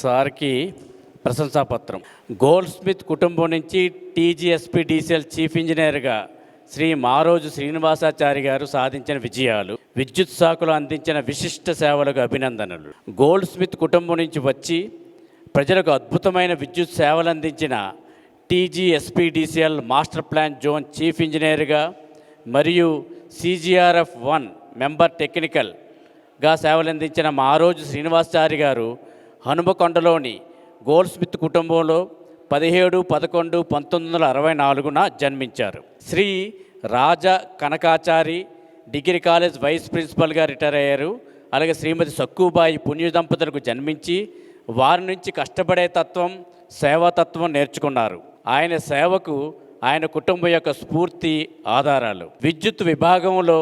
సార్కి ప్రశంసాపత్రం. Gold Smith కుటుంబం నుంచి టీజీఎస్పీడీసీఎల్ చీఫ్ ఇంజనీర్గా శ్రీ మారోజు శ్రీనివాసాచారి గారు సాధించిన విజయాలు, విద్యుత్ శాఖలో అందించిన విశిష్ట సేవలకు అభినందనలు. గోల్డ్ స్మిత్ కుటుంబం నుంచి వచ్చి ప్రజలకు అద్భుతమైన విద్యుత్ సేవలు అందించిన TGSPDCL master plan zone chief ఇంజనీర్గా మరియు CGRF 1 మెంబర్ టెక్నికల్గా సేవలందించిన మారోజు శ్రీనివాసాచారి గారు హనుమకొండలోని గోల్డ్ స్మిత్ కుటుంబంలో 17-11-1964 జన్మించారు. Shri Raja Kanakachari degree college vice ప్రిన్సిపల్గా రిటైర్ అయ్యారు. అలాగే శ్రీమతి సక్కుబాయి పుణ్య దంపతులకు జన్మించి వారి నుంచి కష్టపడే తత్వం, సేవాతత్వం నేర్చుకున్నారు. ఆయన సేవకు ఆయన కుటుంబం యొక్క స్ఫూర్తి ఆధారాలు. విద్యుత్ విభాగంలో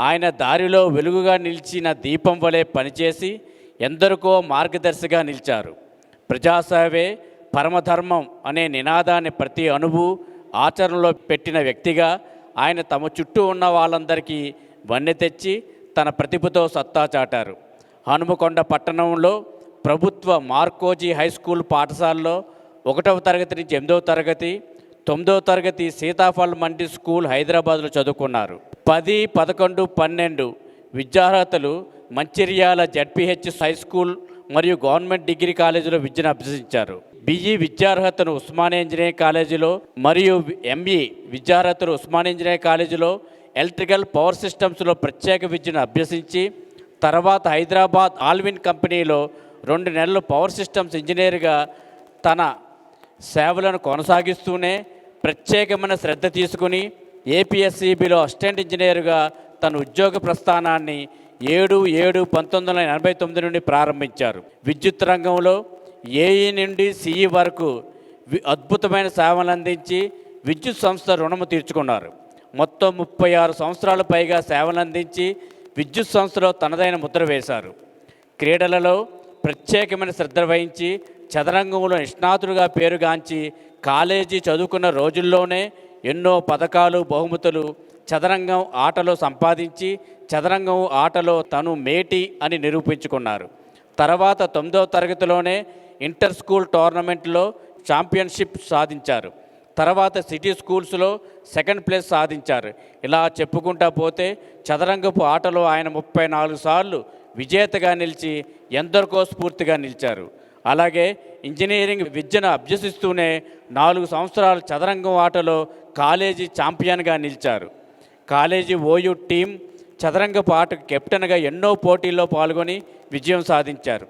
ఆయన దారిలో వెలుగుగా నిలిచిన దీపం వలె పనిచేసి ఎందరికో మార్గదర్శిగా నిలిచారు. ప్రజాసేవే పరమధర్మం అనే నినాదాన్ని ప్రతి అణువు ఆచరణలో పెట్టిన వ్యక్తిగా ఆయన తమ చుట్టూ ఉన్న వాళ్ళందరికీ వన్నె తెచ్చి తన ప్రతిభతో సత్తా చాటారు. హనుమకొండ పట్టణంలో ప్రభుత్వ మార్కోజీ హై స్కూల్ పాఠశాలలో 1వ తరగతి నుంచి 8వ తరగతి, 9వ తరగతి సీతాఫల్ మండి స్కూల్ హైదరాబాద్లో చదువుకున్నారు. 10, 11, 12 విద్యార్హతలు మంచిర్యాల ZPH హై స్కూల్ మరియు గవర్నమెంట్ డిగ్రీ కాలేజీలో విద్యను అభ్యసించారు. BE విద్యార్హతను ఉస్మానియా ఇంజనీరింగ్ కాలేజీలో మరియు ME విద్యార్హతను ఉస్మానియా ఇంజనీరింగ్ కాలేజీలో ఎలక్ట్రికల్ పవర్ సిస్టమ్స్లో ప్రత్యేక విద్యను అభ్యసించి తర్వాత హైదరాబాద్ ఆల్విన్ కంపెనీలో 2 నెలలు పవర్ సిస్టమ్స్ ఇంజనీర్గా తన సేవలను కొనసాగిస్తూనే ప్రత్యేకమైన శ్రద్ధ తీసుకుని APSEBలో అసిస్టెంట్ ఇంజనీర్గా తన ఉద్యోగ ప్రస్థానాన్ని 7/7/1989 నుండి ప్రారంభించారు. విద్యుత్ రంగంలో AE నుండి CE వరకు అద్భుతమైన సేవలు అందించి విద్యుత్ సంస్థ రుణము తీర్చుకున్నారు. మొత్తం 36 సంవత్సరాల పైగా సేవలు అందించి విద్యుత్ సంస్థలో తనదైన ముద్ర వేశారు. క్రీడలలో ప్రత్యేకమైన శ్రద్ధ వహించి చదరంగంలో నిష్ణాతుడిగా పేరుగాంచి కాలేజీ చదువుకున్న రోజుల్లోనే ఎన్నో పథకాలు, బహుమతులు చదరంగం ఆటలో సంపాదించి చదరంగం ఆటలో తను మేటి అని నిరూపించుకున్నారు. తర్వాత 9వ తరగతిలోనే ఇంటర్ స్కూల్ టోర్నమెంట్లో ఛాంపియన్షిప్ సాధించారు. తర్వాత సిటీ స్కూల్స్లో 2nd ప్లేస్ సాధించారు. ఇలా చెప్పుకుంటా పోతే చదరంగపు ఆటలో ఆయన 34 సార్లు విజేతగా నిలిచి ఎందరికో స్ఫూర్తిగా నిలిచారు. అలాగే ఇంజనీరింగ్ విద్యను అభ్యసిస్తూనే 4 సంవత్సరాలు చదరంగం ఆటలో కాలేజీ ఛాంపియన్గా నిలిచారు. కాలేజీ OU టీం చదరంగపు ఆటకు కెప్టెన్గా ఎన్నో పోటీల్లో పాల్గొని విజయం సాధించారు.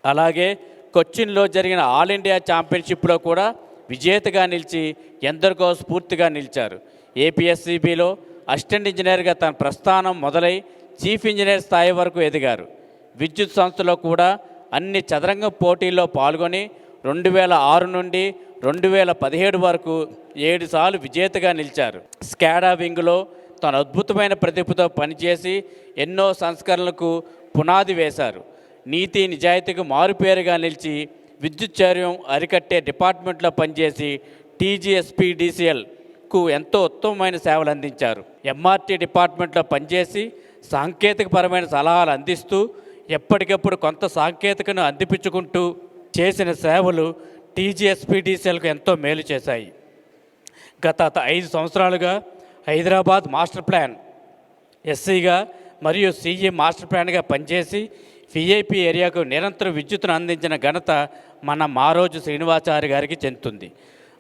అలాగే కొచ్చిన్లో జరిగిన ఆల్ ఇండియా ఛాంపియన్షిప్లో కూడా విజేతగా నిలిచి ఎందరికో స్ఫూర్తిగా నిలిచారు. APSEBలో అసిస్టెంట్ ఇంజనీర్గా తన ప్రస్థానం మొదలై చీఫ్ ఇంజనీర్ స్థాయి వరకు ఎదిగారు. విద్యుత్ సంస్థలో కూడా అన్ని చదరంగ పోటీల్లో పాల్గొని 2006 నుండి 2017 వరకు 7 సార్లు విజేతగా నిలిచారు. స్కాడా వింగ్లో తన అద్భుతమైన ప్రతిభతో పనిచేసి ఎన్నో సంస్కరణలకు పునాది వేశారు. నీతి నిజాయితీకి మారుపేరుగా నిలిచి విద్యుత్ చర్యం అరికట్టే డిపార్ట్మెంట్లో పనిచేసి TGSPDCLకు ఎంతో ఉత్తమమైన సేవలు అందించారు. MRT డిపార్ట్మెంట్లో పనిచేసి సాంకేతికపరమైన సలహాలు అందిస్తూ ఎప్పటికప్పుడు కొంత సాంకేతికను అందిపించుకుంటూ చేసిన సేవలు TGSPDCLకు ఎంతో మేలు చేశాయి. గత 5 సంవత్సరాలుగా హైదరాబాద్ మాస్టర్ ప్లాన్ SCగా మరియు CE మాస్టర్ ప్లాన్గా పనిచేసి VIP ఏరియాకు నిరంతరం విద్యుత్తును అందించిన ఘనత మన మారోజు శ్రీనివాసాచారి గారికి చెందుతుంది.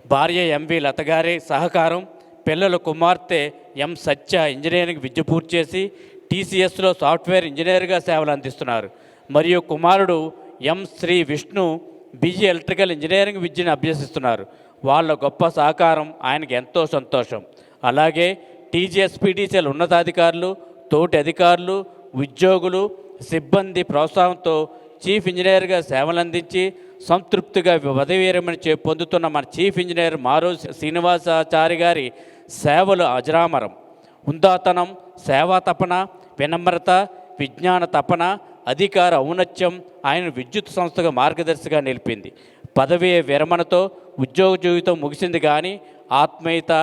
భార్య MV లత గారి సహకారం, పిల్లల కుమార్తె M సత్య ఇంజనీరింగ్ విద్య పూర్తి చేసి TCSలో సాఫ్ట్వేర్ ఇంజనీర్గా సేవలు అందిస్తున్నారు. మరియు కుమారుడు M Shri Vishnu BE electrical engineering విద్యను అభ్యసిస్తున్నారు. వాళ్ళ గొప్ప సహకారం ఆయనకి ఎంతో సంతోషం. అలాగే TGSPDCL ఉన్నతాధికారులు, తోటి అధికారులు, ఉద్యోగులు, సిబ్బంది ప్రోత్సాహంతో చీఫ్ ఇంజనీర్గా సేవలు అందించి సంతృప్తిగా పదవీ విరమణ పొందుతున్న మన చీఫ్ ఇంజనీర్ మారోజు శ్రీనివాసాచారి గారి సేవలు అజరామరం. హుందాతనం, సేవా తపన, వినమ్రత, విజ్ఞాన తపన, అధికార ఔన్నత్యం ఆయన విద్యుత్ సంస్థగా మార్గదర్శిగా నిలిపింది. పదవీ విరమణతో ఉద్యోగ జీవితం ముగిసింది కానీ ఆత్మీయత,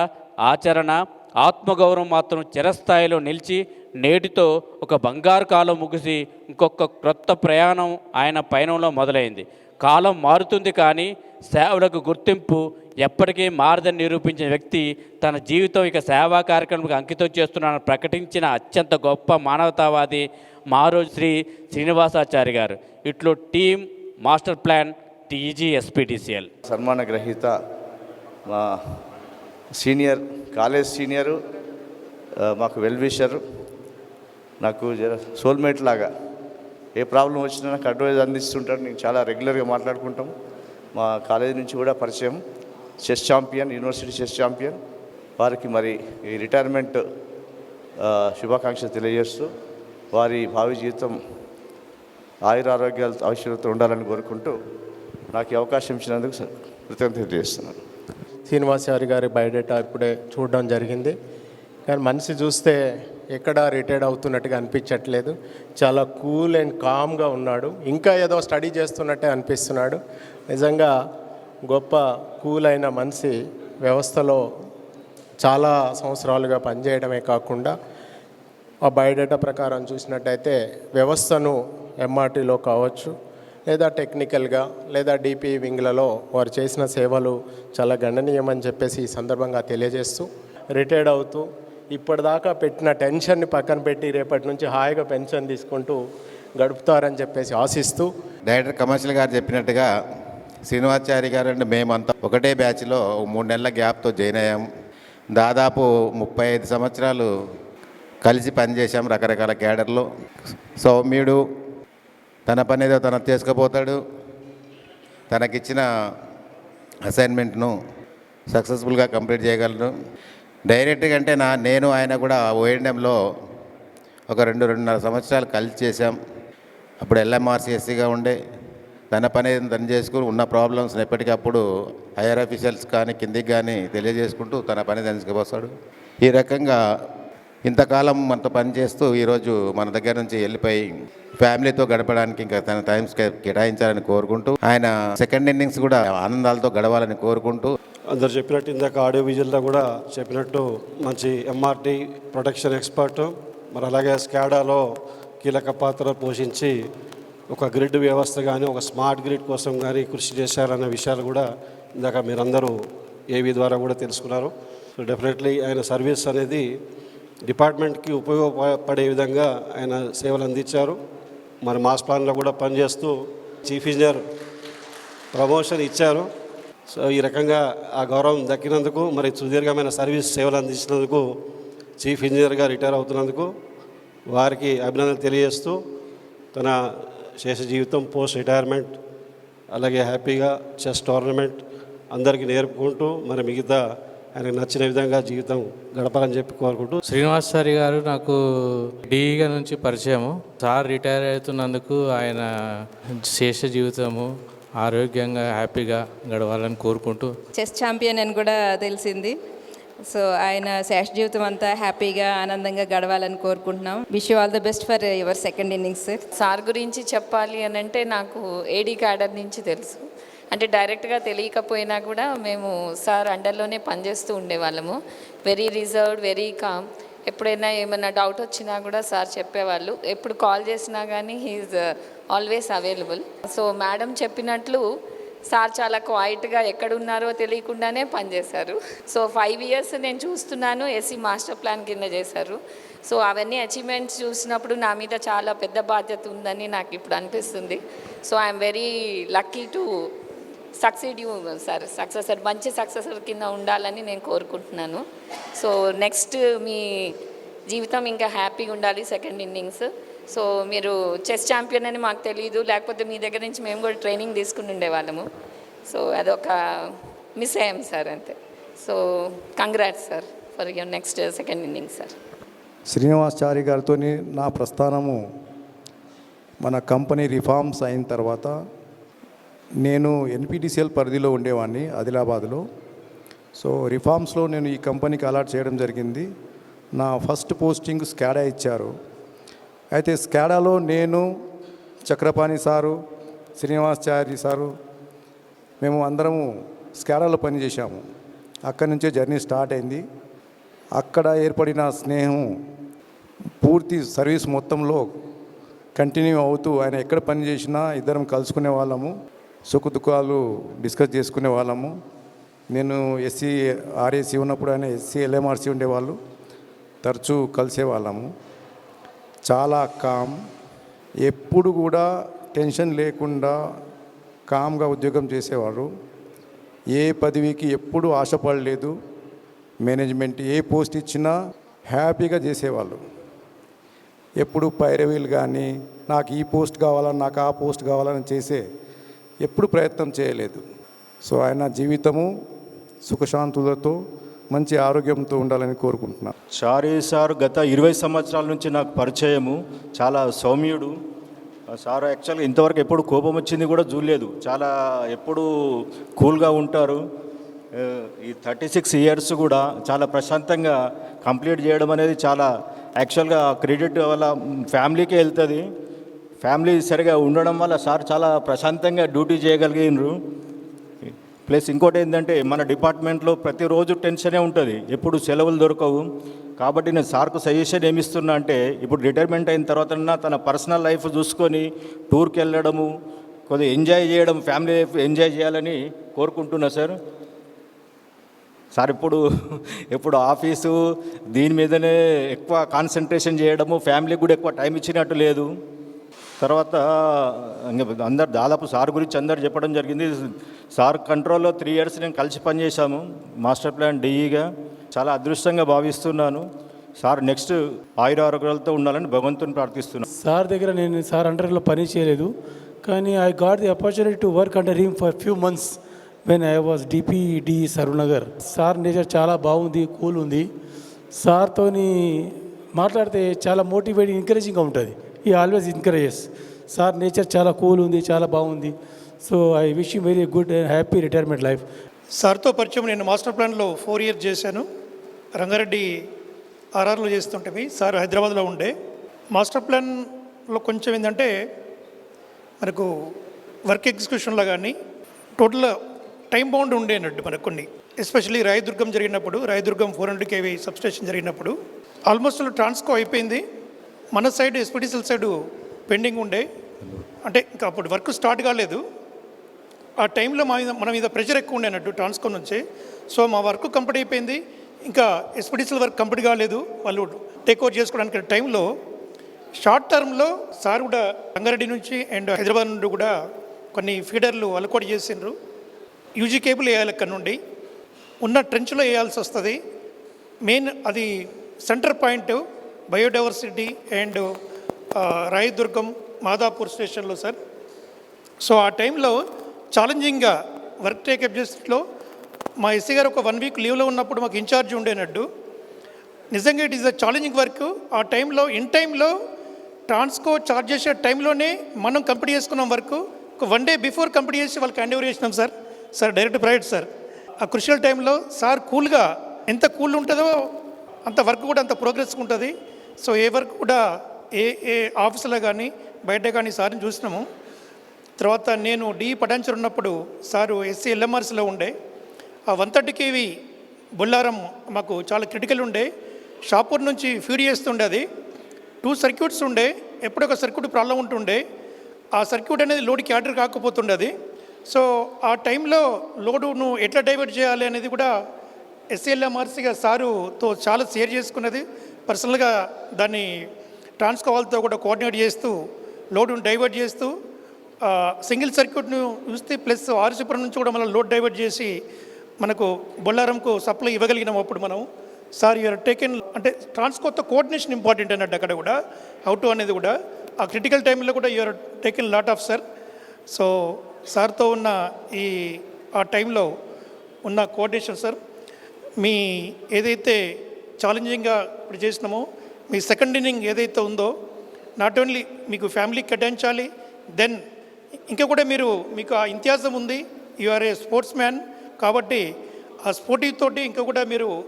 ఆచరణ, ఆత్మగౌరవం మాత్రం చిరస్థాయిలో నిలిచి నేటితో ఒక బంగారు కాలం ముగిసి ఇంకొక క్రొత్త ప్రయాణం ఆయన పయనంలో మొదలైంది. కాలం మారుతుంది కానీ సేవలకు గుర్తింపు ఎప్పటికీ మారదని నిరూపించిన వ్యక్తి తన జీవితం ఇక సేవా కార్యక్రమానికి అంకితం చేస్తున్నానని ప్రకటించిన అత్యంత గొప్ప మానవతావాది మారోజు శ్రీ శ్రీనివాసాచారి గారు. ఇట్లు టీమ్ మాస్టర్ ప్లాన్ TGSPTCL. సన్మాన గ్రహీత మా సీనియర్ కాలేజ్ సీనియరు, మాకు వెల్ విషర్, నాకు సోల్మేట్ లాగా ఏ ప్రాబ్లం వచ్చినా నాకు అడ్వైజ్ అందిస్తుంటాడు. నేను చాలా రెగ్యులర్గా మాట్లాడుకుంటాం. మా కాలేజీ నుంచి కూడా పరిచయం, chess champion, university chess champion. వారికి మరి ఈ రిటైర్మెంట్ శుభాకాంక్షలు తెలియజేస్తూ వారి భావి జీవితం ఆయురారోగ్యాలతో ఐశ్వర్యంతో ఉండాలని కోరుకుంటూ నాకు ఈ అవకాశం ఇచ్చినందుకు కృతజ్ఞతలు తెలియజేస్తున్నాను. శ్రీనివాసాచారి గారి బయోడేటా ఇప్పుడే చూడడం జరిగింది. కానీ మనిషి చూస్తే ఎక్కడ రిటైర్డ్ అవుతున్నట్టుగా అనిపించట్లేదు. చాలా కూల్ అండ్ కామ్గా ఉన్నాడు. ఇంకా ఏదో స్టడీ చేస్తున్నట్టే అనిపిస్తున్నాడు. నిజంగా గొప్ప కూల్ అయిన మనిషి. వ్యవస్థలో చాలా సంవత్సరాలుగా పనిచేయడమే కాకుండా ఆ బయోడేటా ప్రకారం చూసినట్టయితే వ్యవస్థను MRTలో కావచ్చు, లేదా టెక్నికల్గా, లేదా DP వింగ్లలో వారు చేసిన సేవలు చాలా గణనీయమని చెప్పేసి ఈ సందర్భంగా తెలియజేస్తూ, రిటైర్డ్ అవుతూ ఇప్పటిదాకా పెట్టిన టెన్షన్ని పక్కన పెట్టి రేపటి నుంచి హాయిగా పెన్షన్ తీసుకుంటూ గడుపుతారని చెప్పేసి ఆశిస్తూ, డైరెక్టర్ కమర్షియల్ గారు చెప్పినట్టుగా శ్రీనివాసాచారి గారు అంటే మేమంతా ఒకటే బ్యాచ్లో 3 నెలల గ్యాప్తో జాయిన్ అయ్యాం. దాదాపు 35 సంవత్సరాలు కలిసి పనిచేసాం రకరకాల క్యాడర్లో. సౌమ్యుడు, తన పని ఏదో తన చేసుకుపోతాడు. తనకిచ్చిన అసైన్మెంట్ను సక్సెస్ఫుల్గా కంప్లీట్ చేయగలను. డైరెక్ట్గా అంటే నేను ఆయన కూడా ONMలో ఒక 2-2.5 సంవత్సరాలు కలిసి చేశాం. అప్పుడు LMRCSCగా ఉండే తన పని తను చేసుకుని ఉన్న ప్రాబ్లమ్స్ని ఎప్పటికప్పుడు హైయర్ ఆఫీషియల్స్ కానీ కిందికి కానీ తెలియజేసుకుంటూ తన పని తీసుకుపోతాడు. ఈ రకంగా ఇంతకాలం మనతో పనిచేస్తూ ఈరోజు మన దగ్గర నుంచి వెళ్ళిపోయి ఫ్యామిలీతో గడపడానికి ఇంకా తన టైం కేటాయించాలని కోరుకుంటూ, ఆయన సెకండ్ ఇన్నింగ్స్ కూడా ఆనందాలతో గడవాలని కోరుకుంటూ, అందరు చెప్పినట్టు ఇందాక ఆడియో విజువల్లో కూడా చెప్పినట్టు మంచి MRT ప్రొటెక్షన్ ఎక్స్పర్ట్, మరి అలాగే స్కాడాలో కీలక పాత్ర పోషించి ఒక గ్రిడ్ వ్యవస్థ కానీ ఒక స్మార్ట్ గ్రిడ్ కోసం కానీ కృషి చేశారన్న విషయాలు కూడా ఇందాక మీరందరూ ఏవి ద్వారా కూడా తెలుసుకున్నారు. సో డెఫినెట్లీ ఆయన సర్వీస్ అనేది డిపార్ట్మెంట్కి ఉపయోగపడే విధంగా ఆయన సేవలు అందించారు. మరి మాస్ ప్లాన్లో కూడా పనిచేస్తూ చీఫ్ ఇంజనీర్ ప్రమోషన్ ఇచ్చారు. సో ఈ రకంగా ఆ గౌరవం దక్కినందుకు, మరి సుదీర్ఘమైన సర్వీస్ సేవలు అందించినందుకు, చీఫ్ ఇంజనీర్గా రిటైర్ అవుతున్నందుకు వారికి అభినందనలు తెలియజేస్తూ, తన శేష జీవితం పోస్ట్ రిటైర్మెంట్ అలాగే హ్యాపీగా చెస్ టోర్నమెంట్ అందరికీ నేర్పుకుంటూ మరి మిగతా ఆయనకు నచ్చిన విధంగా జీవితం గడపాలని చెప్పి కోరుకుంటూ. శ్రీనివాసాచారి గారు నాకు డీగా నుంచి పరిచయము. సార్ రిటైర్ అవుతున్నందుకు ఆయన శేష జీవితము ఆరోగ్యంగా హ్యాపీగా గడవాలని కోరుకుంటూ. చెస్ ఛాంపియన్ అని కూడా తెలిసింది. సో ఆయన శేష జీవితం అంతా హ్యాపీగా ఆనందంగా గడవాలని కోరుకుంటున్నాం. Wish you all the best for your second innings sir. Sir గురించి చెప్పాలి అని అంటే నాకు AD క్యాడర్ నుంచి తెలుసు. అంటే డైరెక్ట్గా తెలియకపోయినా కూడా మేము సార్ అండర్లోనే పనిచేస్తూ ఉండేవాళ్ళము. Very reserved, very calm. ఎప్పుడైనా ఏమైనా డౌట్ వచ్చినా కూడా సార్ చెప్పేవాళ్ళు. ఎప్పుడు కాల్ చేసినా కానీ he is always available. So madam చెప్పినట్లు సార్ చాలా క్వైట్గా ఎక్కడున్నారో తెలియకుండానే పనిచేశారు. సో 5 years నేను చూస్తున్నాను. SC మాస్టర్ ప్లాన్ కింద చేశారు. సో అవన్నీ అచీవ్మెంట్స్ చూసినప్పుడు నా మీద చాలా పెద్ద బాధ్యత ఉందని నాకు ఇప్పుడు అనిపిస్తుంది. So I'm very lucky to succeed you sir. Successor, మంచి సక్సెసర్ కింద ఉండాలని నేను కోరుకుంటున్నాను. సో నెక్స్ట్ మీ జీవితం ఇంకా హ్యాపీగా ఉండాలి సెకండ్ ఇన్నింగ్స్. సో మీరు చెస్ ఛాంపియన్ అని మాకు తెలియదు, లేకపోతే మీ దగ్గర నుంచి మేము కూడా ట్రైనింగ్ తీసుకుని ఉండేవాళ్ళము. సో అదొక మిస్ అయ్యాం సార్, అంతే. So congrats sir for your next second innings sir. Srinivasachari గారితో నా ప్రస్థానము మన కంపెనీ రిఫార్మ్స్ అయిన తర్వాత నేను NPTCL పరిధిలో ఉండేవాడిని ఆదిలాబాద్లో. సో రిఫార్మ్స్లో నేను ఈ కంపెనీకి అలాట్ చేయడం జరిగింది. నా ఫస్ట్ పోస్టింగ్ స్కాడా ఇచ్చారు. అయితే స్కాడాలో నేను, చక్రపాణి సారు, శ్రీనివాసాచారి సారు మేము అందరము స్కాడాలో పనిచేసాము. అక్కడి నుంచే జర్నీ స్టార్ట్ అయింది. అక్కడ ఏర్పడిన స్నేహం పూర్తి సర్వీస్ మొత్తంలో కంటిన్యూ అవుతూ ఆయన ఎక్కడ పని చేసినా ఇద్దరం కలుసుకునే వాళ్ళము. సుఖదుఖాలు డిస్కస్ చేసుకునే వాళ్ళము. నేను ఎస్సీ ఆర్ఏసీ ఉన్నప్పుడు ఆయన ఎస్సీ ఎల్ఎంఆర్సీ ఉండేవాళ్ళు, తరచూ కలిసేవాళ్ళము. చాలా కామ్, ఎప్పుడు కూడా టెన్షన్ లేకుండా కామ్గా ఉద్యోగం చేసేవారు. ఏ పదవికి ఎప్పుడు ఆశపడలేదు. మేనేజ్మెంట్ ఏ పోస్ట్ ఇచ్చినా హ్యాపీగా చేసేవాళ్ళు. ఎప్పుడు పైరవీలు కానీ నాకు ఈ పోస్ట్ కావాలని నాకు ఆ పోస్ట్ కావాలని చేసే ఎప్పుడు ప్రయత్నం చేయలేదు. సో ఆయన జీవితము సుఖశాంతులతో మంచి ఆరోగ్యంతో ఉండాలని కోరుకుంటున్నాను. చారి సార్ గత 20 సంవత్సరాల నుంచి నాకు పరిచయము. చాలా సౌమ్యుడు సార్. యాక్చువల్గా ఇంతవరకు ఎప్పుడు కోపం వచ్చింది కూడా చూడలేదు. చాలా ఎప్పుడు కూల్గా ఉంటారు. ఈ 36 ఇయర్స్ కూడా చాలా ప్రశాంతంగా కంప్లీట్ చేయడం అనేది చాలా యాక్చువల్గా క్రెడిట్ వాళ్ళ ఫ్యామిలీకే వెళ్తుంది. ఫ్యామిలీ సరిగా ఉండడం వల్ల సార్ చాలా ప్రశాంతంగా డ్యూటీ చేయగలిగినారు. ప్లస్ ఇంకోటి ఏంటంటే మన డిపార్ట్మెంట్లో ప్రతిరోజు టెన్షనే ఉంటుంది, ఎప్పుడు సెలవులు దొరకవు. కాబట్టి నేను సార్కు సజెషన్ ఏమిస్తున్నా అంటే ఇప్పుడు రిటైర్మెంట్ అయిన తర్వాత తన పర్సనల్ లైఫ్ చూసుకొని టూర్కి వెళ్ళడము, కొద్దిగా ఎంజాయ్ చేయడం, ఫ్యామిలీ లైఫ్ ఎంజాయ్ చేయాలని కోరుకుంటున్నా సార్. సార్ ఎప్పుడు ఆఫీసు దీని మీదనే ఎక్కువ కాన్సన్ట్రేషన్ చేయడము, ఫ్యామిలీకి కూడా ఎక్కువ టైం ఇచ్చినట్టు లేదు. తర్వాత అందరు దాదాపు సార్ గురించి అందరు చెప్పడం జరిగింది. సార్ కంట్రోల్లో 3 ఇయర్స్ నేను కలిసి పనిచేశాము మాస్టర్ ప్లాన్ డిఈగా. చాలా అదృష్టంగా భావిస్తున్నాను. సార్ నెక్స్ట్ ఆయురారోగ్యాలతో ఉండాలని భగవంతుని ప్రార్థిస్తున్నాను. సార్ దగ్గర నేను సార్ అండర్లో పని చేయలేదు, కానీ I got the opportunity to work under him for few months when I was DPD Saroornagar. Sir nature చాలా బాగుంది, కూల్ ఉంది. సార్తోని మాట్లాడితే చాలా మోటివేటింగ్, ఎంకరేజింగ్గా ఉంటుంది. ఈ ఆల్వేస్ ఎంకరేజెస్. సార్ నేచర్ చాలా కూల్ ఉంది, చాలా బాగుంది. So I wish you very good and happy retirement life. సార్తో పరిచయం నేను మాస్టర్ ప్లాన్లో 4 ఇయర్స్ చేశాను. రంగారెడ్డి ఆర్ఆర్లో చేస్తుంటే సార్ హైదరాబాద్లో ఉండే. మాస్టర్ ప్లాన్లో కొంచెం ఏంటంటే మనకు వర్క్ ఎగ్జిక్యూషన్లో కానీ టోటల్ టైం బౌండ్ ఉండే అన్నట్టు మనకు కొన్ని. ఎస్పెషల్లీ రాయదుర్గం జరిగినప్పుడు, రాయదుర్గం 400 kV సబ్స్టేషన్ జరిగినప్పుడు ఆల్మోస్ట్ ట్రాన్స్కో అయిపోయింది. మన సైడ్ ఎస్పీడీసీఎల్ సైడ్ పెండింగ్ ఉండే, అంటే ఇంకా అప్పుడు వర్క్ స్టార్ట్ కాలేదు. ఆ టైంలో మన మీద ప్రెషర్ ఎక్కువ ఉండే అన్నట్టు ట్రాన్స్కో నుంచి. సో మా వర్క్ కంప్లీట్ అయిపోయింది, ఇంకా ఎస్పీడీసీఎల్ వర్క్ కంప్లీట్ కాలేదు. వాళ్ళు టేక్ ఓవర్ చేసుకోవడానికి టైంలో షార్ట్ టర్మ్లో సార్ కూడా రంగారెడ్డి నుంచి అండ్ హైదరాబాద్ నుండి కూడా కొన్ని ఫీడర్లు అలకోట్ చేసిండ్రు. యూజీ కేబుల్ వేయాలి అక్కడ నుండి, ఉన్న ట్రెంచ్లో వేయాల్సి వస్తుంది. మెయిన్ అది centre point biodiversity and Rayadurgam Madhapur స్టేషన్లో సార్. సో ఆ టైంలో ఛాలెంజింగ్గా వర్క్ టేకప్ చేసేట్లో మా ఎస్సీ గారు ఒక 1 వీక్ లీవ్లో ఉన్నప్పుడు మాకు ఇన్ఛార్జ్ ఉండేనట్టు. నిజంగా it is a challenging work. ఆ టైంలో ఇన్ టైంలో ట్రాన్స్కో చార్జ్ చేసే టైంలోనే మనం కంప్లీట్ చేసుకున్నాం వర్క్. ఒక 1 డే బిఫోర్ కంప్లీట్ చేసి వాళ్ళకి హ్యాండ్ ఓవర్ చేసినాం సార్. Direct private sir. ఆ క్రుషియల్ టైంలో సార్ కూల్గా, ఎంత కూల్ ఉంటుందో అంత వర్క్ కూడా అంత ప్రోగ్రెస్ ఉంటుంది. సో ఏ వర్క్ కూడా ఏ ఆఫీసులో కానీ బయట కానీ సార్ని చూసినాము. తర్వాత నేను పటాన్చర్ ఉన్నప్పుడు సారు ఎస్సీ ఎల్ఎంఆర్సీలో ఉండే. ఆ 130 kV బొల్లారం మాకు చాలా క్రిటికల్ ఉండే. షాపూర్ నుంచి ఫీడ్ చేస్తుండే. అది 2 సర్క్యూట్స్ ఉండే. ఎప్పుడొక సర్క్యూట్ ప్రాబ్లం ఉంటుండే. ఆ సర్క్యూట్ అనేది లోడ్ క్యాటర్ కాకపోతుండే అది. సో ఆ టైంలో లోడును ఎట్లా డైవర్ట్ చేయాలి అనేది కూడా ఎస్ఎల్ఎంఆర్సీగా సారుతో చాలా షేర్ చేసుకున్నది. పర్సనల్గా దాన్ని ట్రాన్స్కో వాళ్ళతో కూడా కోఆర్డినేట్ చేస్తూ లోడును డైవర్ట్ చేస్తూ సింగిల్ సర్క్యూట్ను చూస్తే ప్లస్ ఆర్సీపురం నుంచి కూడా మనం లోడ్ డైవర్ట్ చేసి మనకు బొల్లారంకు సప్లై ఇవ్వగలిగినాం. అప్పుడు మనం సార్ యూఆర్ టేకెన్ అంటే ట్రాన్స్కోతో కోఆర్డినేషన్ ఇంపార్టెంట్ అన్నట్టు అక్కడ కూడా హౌ టు అనేది కూడా ఆ క్రిటికల్ టైంలో కూడా you are taken lot of sir. So సార్తో ఉన్న ఆ టైంలో ఉన్న కోఆర్డినేషన్ సార్, మీ ఏదైతే ఛాలెంజింగ్గా ఇప్పుడు చేసినామో మీ సెకండ్ ఇన్నింగ్ ఏదైతే ఉందో నాట్ ఓన్లీ మీకు ఫ్యామిలీకి కేటాయించాలి, దెన్ ఇంకా కూడా మీకు ఆ ఇంతియాజం ఉంది. You are a sportsman కాబట్టి ఆ స్పోర్టివ్ తోటి ఇంకా కూడా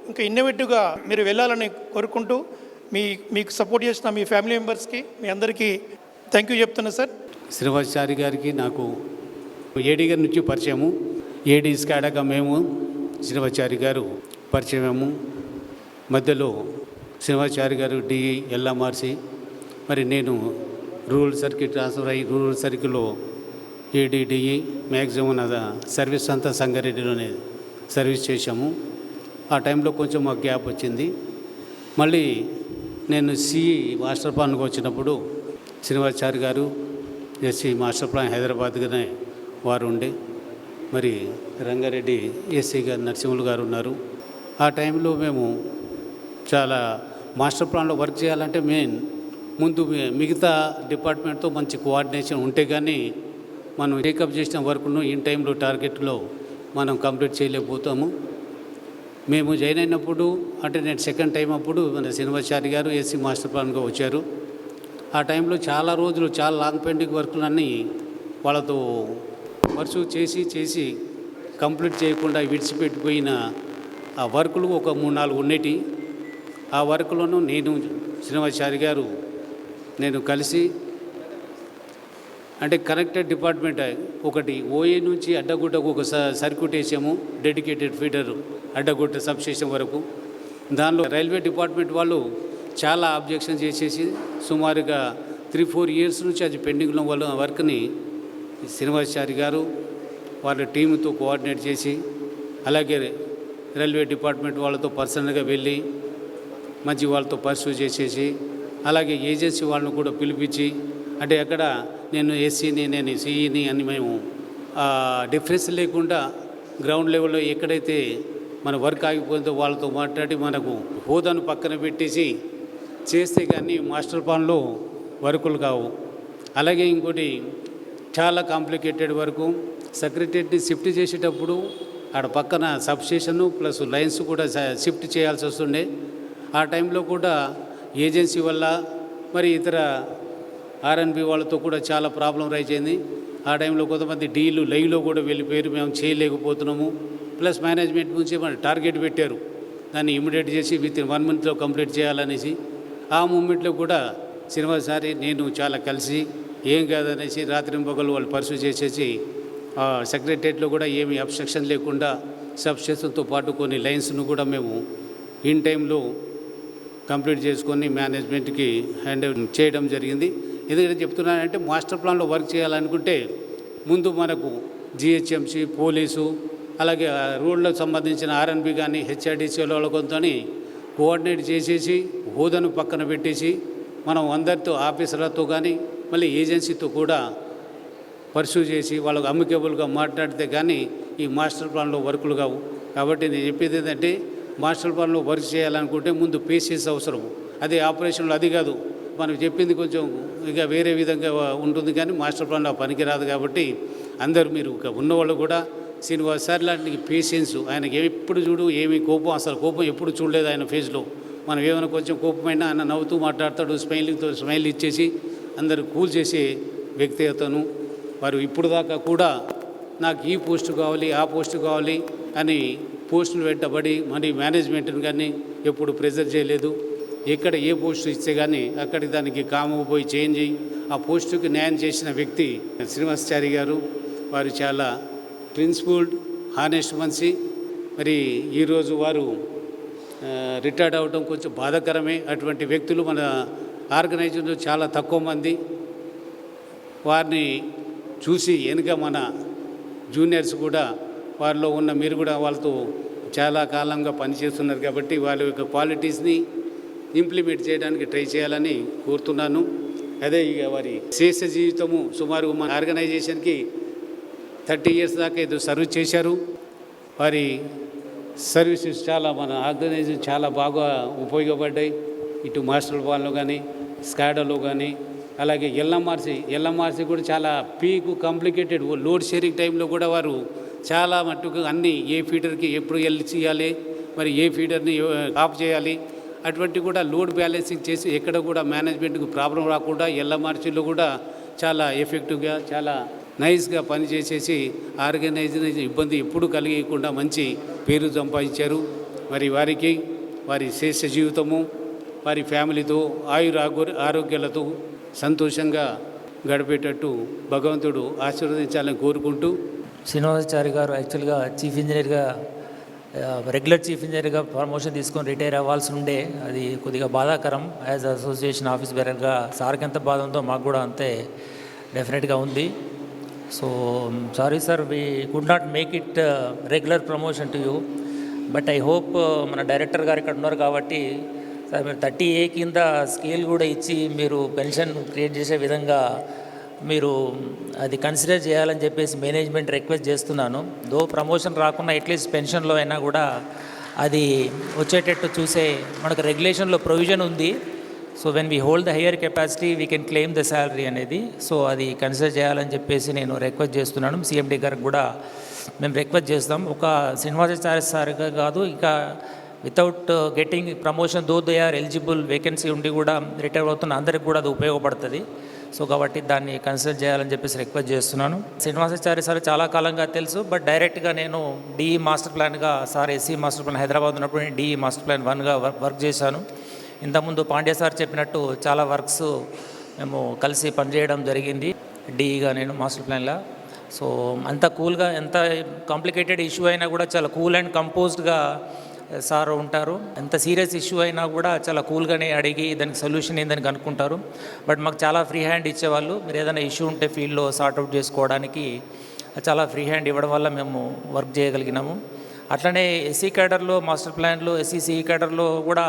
ఇంకా ఇన్నోవేటివ్గా మీరు వెళ్ళాలని కోరుకుంటూ మీకు సపోర్ట్ చేసిన మీ ఫ్యామిలీ మెంబర్స్కి మీ అందరికీ థ్యాంక్ యూ చెప్తున్నా సార్. శ్రీనివాసాచారి గారికి నాకు ఏడీ గారి నుంచి పరిచయము. ఏడీ స్కాడాగా మేము శ్రీనివాసాచారి గారు పరిచయము. మధ్యలో శ్రీనివాసాచారి గారు ఎల్ఎంఆర్సీ, మరి నేను రూరల్ సర్కిల్ ట్రాన్స్ఫర్ అయ్యి రూరల్ సర్కిల్లో ఏడీడీఈ మ్యాక్సిమం అది సర్వీస్ అంతా సంగారెడ్డిలోనే సర్వీస్ చేశాము. ఆ టైంలో కొంచెం మాకు గ్యాప్ వచ్చింది. మళ్ళీ నేను సిఈ మాస్టర్ ప్లాన్కి వచ్చినప్పుడు శ్రీనివాసాచారి గారు ఎస్సీ మాస్టర్ ప్లాన్ హైదరాబాద్గానే వారు ఉండే, మరి రంగారెడ్డి ఎస్సీ గారు నరసింహులు గారు ఉన్నారు. ఆ టైంలో మేము చాలా మాస్టర్ ప్లాన్లో వర్క్ చేయాలంటే ముందు మిగతా డిపార్ట్మెంట్తో మంచి కోఆర్డినేషన్ ఉంటే కానీ మనం టేకప్ చేసిన వర్క్ను ఇన్ టైంలో టార్గెట్లో మనం కంప్లీట్ చేయలేకపోతాము. మేము జాయిన్ అయినప్పుడు అంటే నేను సెకండ్ టైం అప్పుడు మన శ్రీనివాసాచారి గారు ఎస్సీ మాస్టర్ ప్లాన్గా వచ్చారు. ఆ టైంలో చాలా రోజులు చాలా లాంగ్ పెండింగ్ వర్కులన్నీ వాళ్ళతో వర్క్ చేసి కంప్లీట్ చేయకుండా విడిచిపెట్టిపోయిన ఆ వర్కులు ఒక 3-4 ఉన్నటి. ఆ వర్కులను నేను శ్రీనివాసాచారి గారు నేను కలిసి అంటే కనెక్టెడ్ డిపార్ట్మెంట్ ఒకటి ఓఏ నుంచి అడ్డగుట్టకు ఒక సర్క్యూట్ వేసాము, డెడికేటెడ్ ఫీడర్ అడ్డగుట్ట సబ్స్టేషన్ వరకు. దానిలో రైల్వే డిపార్ట్మెంట్ వాళ్ళు చాలా అబ్జెక్షన్ చేసేసి సుమారుగా 3-4 ఇయర్స్ నుంచి అది పెండింగ్లో వాళ్ళ వర్క్ని శ్రీనివాసాచారి గారు వాళ్ళ టీంతో కోఆర్డినేట్ చేసి, అలాగే రైల్వే డిపార్ట్మెంట్ వాళ్ళతో పర్సనల్గా వెళ్ళి మంచి వాళ్ళతో పర్సూ చేసేసి, అలాగే ఏజెన్సీ వాళ్ళను కూడా పిలిపించి, అంటే అక్కడ నేను ఎస్సీని నేను సిఈని అని మేము డిఫరెన్స్ లేకుండా గ్రౌండ్ లెవెల్లో ఎక్కడైతే మన వర్క్ ఆగిపోయిందో వాళ్ళతో మాట్లాడి మనకు హోదాను పక్కన పెట్టేసి చేస్తే కానీ మాస్టర్ ప్లాన్లో వర్కులు కావు. అలాగే ఇంకోటి చాలా కాంప్లికేటెడ్ వరకు సెక్రటరీని షిఫ్ట్ చేసేటప్పుడు ఆడ పక్కన సబ్స్టేషను ప్లస్ లైన్స్ కూడా షిఫ్ట్ చేయాల్సి వస్తుండే. ఆ టైంలో కూడా ఏజెన్సీ వల్ల మరి ఇతర ఆర్ఎన్బి వాళ్ళతో కూడా చాలా ప్రాబ్లం రైజ్ అయింది. ఆ టైంలో కొంతమంది డీలు లైవ్లో కూడా వెళ్ళిపోయారు, మేము చేయలేకపోతున్నాము. ప్లస్ మేనేజ్మెంట్ నుంచి మన టార్గెట్ పెట్టారు, దాన్ని ఇమిడియేట్ చేసి విత్ ఇన్ 1 monthలో కంప్లీట్ చేయాలనేసి. ఆ మూమెంట్లో కూడా శ్రీనివాసారి నేను చాలా కలిసి ఏం కాదనేసి రాత్రింపగలు వాళ్ళు పర్సూ చేసేసి సెక్రటరియట్లో కూడా ఏమి అబ్స్ట్రక్షన్ లేకుండా సబ్స్టేషన్తో పాటు కొన్ని లైన్స్ను కూడా మేము ఇన్ టైంలో కంప్లీట్ చేసుకొని మేనేజ్మెంట్కి హ్యాండ్ చేయడం జరిగింది. ఎందుకంటే చెప్తున్నానంటే మాస్టర్ ప్లాన్లో వర్క్ చేయాలనుకుంటే ముందు మనకు జిహెచ్ఎంసీ, పోలీసు, అలాగే రోడ్లకు సంబంధించిన ఆర్ఎన్బి కానీ హెచ్ఆర్డీసీ వాళ్ళతో కోఆర్డినేట్ చేసేసి హోదాను పక్కన పెట్టేసి మనం అందరితో ఆఫీసర్లతో కానీ మళ్ళీ ఏజెన్సీతో కూడా పర్సూ చేసి వాళ్ళకు అమికేబుల్గా మాట్లాడితే కానీ ఈ మాస్టర్ ప్లాన్లో వర్కులు కావు. కాబట్టి నేను చెప్పేది ఏంటంటే మాస్టర్ ప్లాన్లో వర్క్ చేయాలనుకుంటే ముందు పేషెన్స్ అవసరం. అదే ఆపరేషన్లో అది కాదు, మనం చెప్పింది కొంచెం ఇక వేరే విధంగా ఉంటుంది కానీ మాస్టర్ ప్లాన్లో పనికిరాదు. కాబట్టి అందరూ మీరు ఉన్నవాళ్ళు కూడా శ్రీనివాస్ సార్ లాంటి పేషెన్స్, ఆయనకి ఎప్పుడు చూడు ఏమి కోపం, అసలు కోపం ఎప్పుడు చూడలేదు ఆయన ఫేస్లో. మనం ఏమైనా కొంచెం కోపమైనా ఆయన నవ్వుతూ మాట్లాడతాడు, స్మైల్ ఇచ్చేసి అందరూ కూల్ చేసే వ్యక్తి అతను. వారు ఇప్పుడు దాకా కూడా నాకు ఈ పోస్టు కావాలి ఆ పోస్టు కావాలి అని పోస్టులు వెంటబడి మరి మేనేజ్మెంట్ని కానీ ఎప్పుడు ప్రెజర్ చేయలేదు. ఎక్కడ ఏ పోస్టు ఇస్తే కానీ అక్కడికి దానికి కాము పోయి చేంజ్ అయ్యి ఆ పోస్టుకి న్యాయం చేసిన వ్యక్తి శ్రీనివాసాచారి గారు. వారు చాలా ప్రిన్సిపల్డ్, హానెస్ట్ మనిషి. మరి ఈరోజు వారు రిటైర్డ్ అవ్వడం కొంచెం బాధాకరమే. అటువంటి వ్యక్తులు మన ఆర్గనైజేషన్లో చాలా తక్కువ మంది. వారిని చూసి వెనుక మన జూనియర్స్ కూడా వారిలో ఉన్న మీరు కూడా వాళ్ళతో చాలా కాలంగా పనిచేస్తున్నారు కాబట్టి వాళ్ళ యొక్క క్వాలిటీస్ని ఇంప్లిమెంట్ చేయడానికి ట్రై చేయాలని కోరుతున్నాను. అదే ఇక వారి శేష జీవితము సుమారు మన ఆర్గనైజేషన్కి 30 years దాకా ఏదో సర్వీస్ చేశారు. వారి సర్వీసెస్ చాలా మన ఆర్గనైజేషన్ చాలా బాగా ఉపయోగపడ్డాయి. ఇటు మాస్టర్ ప్లాన్లో కానీ స్కాడాలో కానీ అలాగే ఎల్ఎంఆర్సీ కూడా చాలా పీకు కాంప్లికేటెడ్ లోడ్ షేరింగ్ టైంలో కూడా వారు చాలా మట్టుకు అన్నీ ఏ ఫీడర్కి ఎప్పుడు చేయాలి, మరి ఏ ఫీడర్ని ఆఫ్ చేయాలి, అటువంటి కూడా లోడ్ బ్యాలెన్సింగ్ చేసి ఎక్కడ కూడా మేనేజ్మెంట్కి ప్రాబ్లం రాకుండా ఎల్ఎంఆర్సీలో కూడా చాలా ఎఫెక్టివ్గా చాలా నైస్గా పనిచేసేసి ఆర్గనైజేషన్ ఇబ్బంది ఎప్పుడు కలిగకుండా మంచి పేరు సంపాదించారు. మరి వారికి వారి శేష జీవితము వారి ఫ్యామిలీతో ఆరోగ్యాలతో సంతోషంగా గడిపేటట్టు భగవంతుడు ఆశీర్వదించాలని కోరుకుంటూ. శ్రీనివాసాచారి గారు యాక్చువల్గా చీఫ్ ఇంజనీర్గా రెగ్యులర్ చీఫ్ ఇంజనీర్గా ప్రమోషన్ తీసుకొని రిటైర్ అవ్వాల్సి ఉండే. అది కొద్దిగా బాధాకరం. యాజ్ అసోసియేషన్ ఆఫీస్ బేరర్గా సార్కి ఎంత బాధ ఉందో మాకు కూడా అంతే డెఫినెట్గా ఉంది. So sorry sir, we could not make it regular promotion to you, but I hope మన డైరెక్టర్ గారు ఇక్కడ ఉన్నారు కాబట్టి సార్ మీరు 30A కింద స్కేల్ కూడా ఇచ్చి మీరు పెన్షన్ క్రియేట్ చేసే విధంగా మీరు అది కన్సిడర్ చేయాలని చెప్పేసి మేనేజ్మెంట్ రిక్వెస్ట్ చేస్తున్నాను. దో ప్రమోషన్ రాకుండా అట్లీస్ట్ పెన్షన్లో అయినా కూడా అది వచ్చేటట్టు చూసే మనకు రెగ్యులేషన్లో ప్రొవిజన్ ఉంది. So when we hold the higher capacity we can claim the salary అనేది. సో అది కన్సిడర్ చేయాలని చెప్పేసి నేను రిక్వెస్ట్ చేస్తున్నాను. సిఎండి గారికి కూడా మేము రిక్వెస్ట్ చేస్తాం. ఒక శ్రీనివాసాచార్య సార్గా కాదు, ఇంకా without getting promotion though they are eligible vacancy ఉండి కూడా రిటైర్ అవుతున్న అందరికి కూడా అది ఉపయోగపడుతుంది. సో కాబట్టి దాన్ని కన్సిడర్ చేయాలని చెప్పేసి రిక్వెస్ట్ చేస్తున్నాను. శ్రీనివాసాచార్య సార్ చాలా కాలంగా తెలుసు, బట్ డైరెక్ట్గా నేను డిఈ మాస్టర్ ప్లాన్గా sir SC master plan Hyderabad ఉన్నప్పుడు నేను డిఈ మాస్టర్ ప్లాన్ 1గా వర్క్ చేశాను. ఇంతకుముందు పాండ్య సార్ చెప్పినట్టు చాలా వర్క్స్ మేము కలిసి పనిచేయడం జరిగింది డిఈగా నేను మాస్టర్ ప్లాన్లో. సో అంత కూల్గా, ఎంత కాంప్లికేటెడ్ ఇష్యూ అయినా కూడా చాలా కూల్ అండ్ కంపోజ్డ్గా సార్ ఉంటారు. ఎంత సీరియస్ ఇష్యూ అయినా కూడా చాలా కూల్గానే అడిగి దానికి సొల్యూషన్ ఏందని కనుక్కుంటారు. బట్ మాకు చాలా ఫ్రీ హ్యాండ్ ఇచ్చేవాళ్ళు. మీరు ఏదైనా ఇష్యూ ఉంటే ఫీల్డ్లో సార్ట్అవుట్ చేసుకోవడానికి చాలా ఫ్రీ హ్యాండ్ ఇవ్వడం వల్ల మేము వర్క్ చేయగలిగినాము. అట్లనే ఎస్సీ క్యాడర్లో మాస్టర్ ప్లాన్లో ఎస్సీసీ క్యాడర్లో కూడా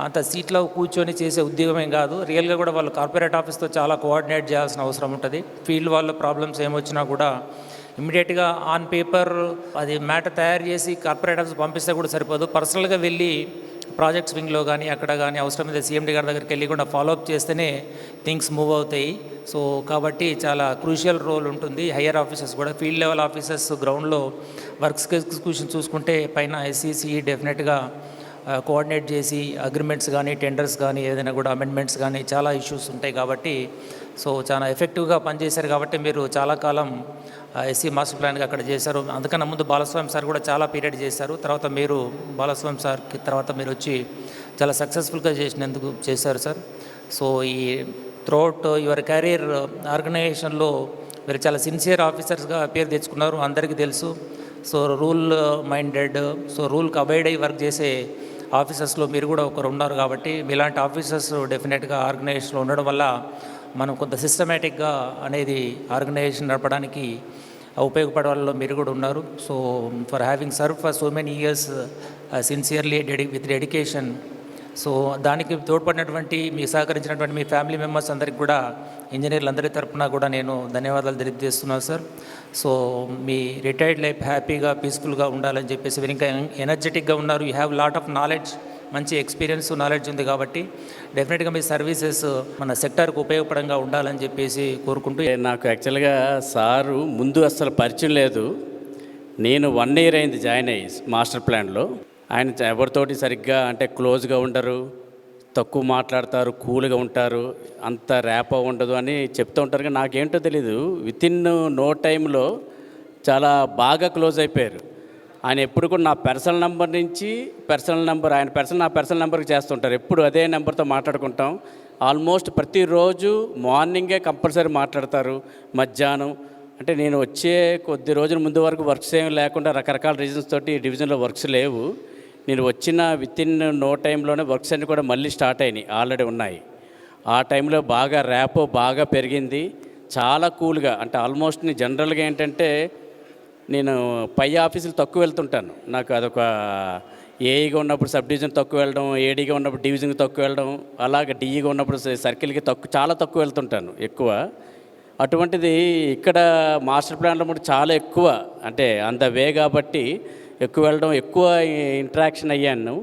అంత సీట్లో కూర్చొని చేసే ఉద్యోగమే కాదు, రియల్గా కూడా వాళ్ళు కార్పొరేట్ ఆఫీస్తో చాలా కోఆర్డినేట్ చేయాల్సిన అవసరం ఉంటుంది. ఫీల్డ్ వాళ్ళ ప్రాబ్లమ్స్ ఏమొచ్చినా కూడా ఇమ్మీడియట్గా ఆన్ పేపర్ అది మ్యాటర్ తయారు చేసి కార్పొరేట్ ఆఫీస్ పంపిస్తే కూడా సరిపోదు. పర్సనల్గా వెళ్ళి ప్రాజెక్ట్స్ వింగ్లో కానీ అక్కడ కానీ అవసరమైతే సిఎండి గారి దగ్గరికి వెళ్ళి కూడా ఫాలోఅప్ చేస్తేనే థింగ్స్ మూవ్ అవుతాయి. సో కాబట్టి చాలా క్రూషియల్ రోల్ ఉంటుంది. హయ్యర్ ఆఫీసర్స్ కూడా, ఫీల్డ్ లెవెల్ ఆఫీసర్స్ గ్రౌండ్లో వర్క్స్ ఎగ్జిక్యూషన్ చూసుకుంటే పైన ఎస్సీసీ డెఫినెట్గా కోఆర్డినేట్ చేసి అగ్రిమెంట్స్ కానీ టెండర్స్ కానీ ఏదైనా కూడా అమెండ్మెంట్స్ కానీ చాలా ఇష్యూస్ ఉంటాయి కాబట్టి సో చాలా ఎఫెక్టివ్గా పనిచేశారు. కాబట్టి మీరు చాలా కాలం ఎస్సీ మాస్టర్ ప్లాన్గా అక్కడ చేశారు. అందుకన్నా ముందు బాలస్వామి సార్ కూడా చాలా పీరియడ్ చేశారు. తర్వాత మీరు బాలస్వామి సార్కి తర్వాత మీరు వచ్చి చాలా సక్సెస్ఫుల్గా చేసినందుకు చేశారు సార్. సో ఈ త్రూఅవుట్ యువర్ కెరీర్ ఆర్గనైజేషన్లో మీరు చాలా సిన్సియర్ ఆఫీసర్స్గా పేరు తెచ్చుకున్నారు, అందరికీ తెలుసు. సో రూల్ మైండెడ్, సో రూల్కి అబైడ్ అయ్యి వర్క్ చేసే ఆఫీసర్స్లో మీరు కూడా ఒకరు ఉన్నారు. కాబట్టి మీలాంటి ఆఫీసర్స్ డెఫినెట్గా ఆర్గనైజేషన్లో ఉండడం వల్ల మనం కొంత సిస్టమేటిక్గా అనేది ఆర్గనైజేషన్ నడపడానికి ఉపయోగపడే వాళ్ళలో మీరు కూడా ఉన్నారు. So for having serve for so many years sincerely with dedication, so దానికి తోడ్పడినటువంటి మీ సహకరించినటువంటి మీ ఫ్యామిలీ మెంబర్స్ అందరికి కూడా ఇంజనీర్లు అందరి తరఫున కూడా నేను ధన్యవాదాలు తెలియజేస్తున్నాను సార్. సో మీ రిటైర్డ్ లైఫ్ హ్యాపీగా పీస్ఫుల్గా ఉండాలని చెప్పేసి మీరు ఇంకా ఎనర్జెటిక్గా ఉన్నారు. You have lot of knowledge, మంచి ఎక్స్పీరియన్స్ నాలెడ్జ్ ఉంది కాబట్టి డెఫినెట్గా మీ సర్వీసెస్ మన సెక్టార్కి ఉపయోగపడంగా ఉండాలని చెప్పేసి కోరుకుంటూ. నాకు యాక్చువల్గా సారు ముందు అసలు పరిచయం లేదు. నేను 1 year అయింది జాయిన్ అయ్యి మాస్టర్ ప్లాన్లో. ఆయన ఎవరితోటి సరిగ్గా అంటే క్లోజ్గా ఉండరు, తక్కువ మాట్లాడతారు, కూల్గా ఉంటారు, అంత ర్యాపో ఉండదు అని చెప్తూ ఉంటారు. కానీ నాకేంటో తెలీదు, వితిన్ నో టైంలో చాలా బాగా క్లోజ్ అయిపోయారు. ఆయన ఎప్పుడు కూడా నా పర్సనల్ నెంబర్ నుంచి ఆయన నా పర్సనల్ నెంబర్కి చేస్తుంటారు. ఎప్పుడు అదే నెంబర్తో మాట్లాడుకుంటాం. ఆల్మోస్ట్ ప్రతిరోజు మార్నింగే కంపల్సరీ మాట్లాడతారు. మధ్యాహ్నం అంటే నేను వచ్చే కొద్ది రోజుల ముందు వరకు వర్క్స్ ఏం లేకుండా రకరకాల రీజన్స్ తోటి డివిజన్లో వర్క్స్ లేవు. నేను వచ్చిన వితిన్ నో టైంలోనే వర్క్స్ అన్నీ కూడా మళ్ళీ స్టార్ట్ అయినాయి, ఆల్రెడీ ఉన్నాయి. ఆ టైంలో బాగా ర్యాపో బాగా పెరిగింది. చాలా కూల్గా అంటే ఆల్మోస్ట్ నేను జనరల్గా ఏంటంటే నేను పై ఆఫీసులు తక్కువ వెళ్తుంటాను. నాకు అదొక ఏఈగా ఉన్నప్పుడు సబ్ డివిజన్ తక్కువ వెళ్ళడం, ఏడీగా ఉన్నప్పుడు డివిజన్కి తక్కువ వెళ్ళడం, అలాగే డిఈగా ఉన్నప్పుడు సర్కిల్కి చాలా తక్కువ వెళ్తుంటాను ఎక్కువ. అటువంటిది ఇక్కడ మాస్టర్ ప్లాన్లో కూడా చాలా ఎక్కువ అంటే అంత వే కాబట్టి ఎక్కువ వెళ్ళడం, ఎక్కువ ఇంటరాక్షన్ అయ్యాను,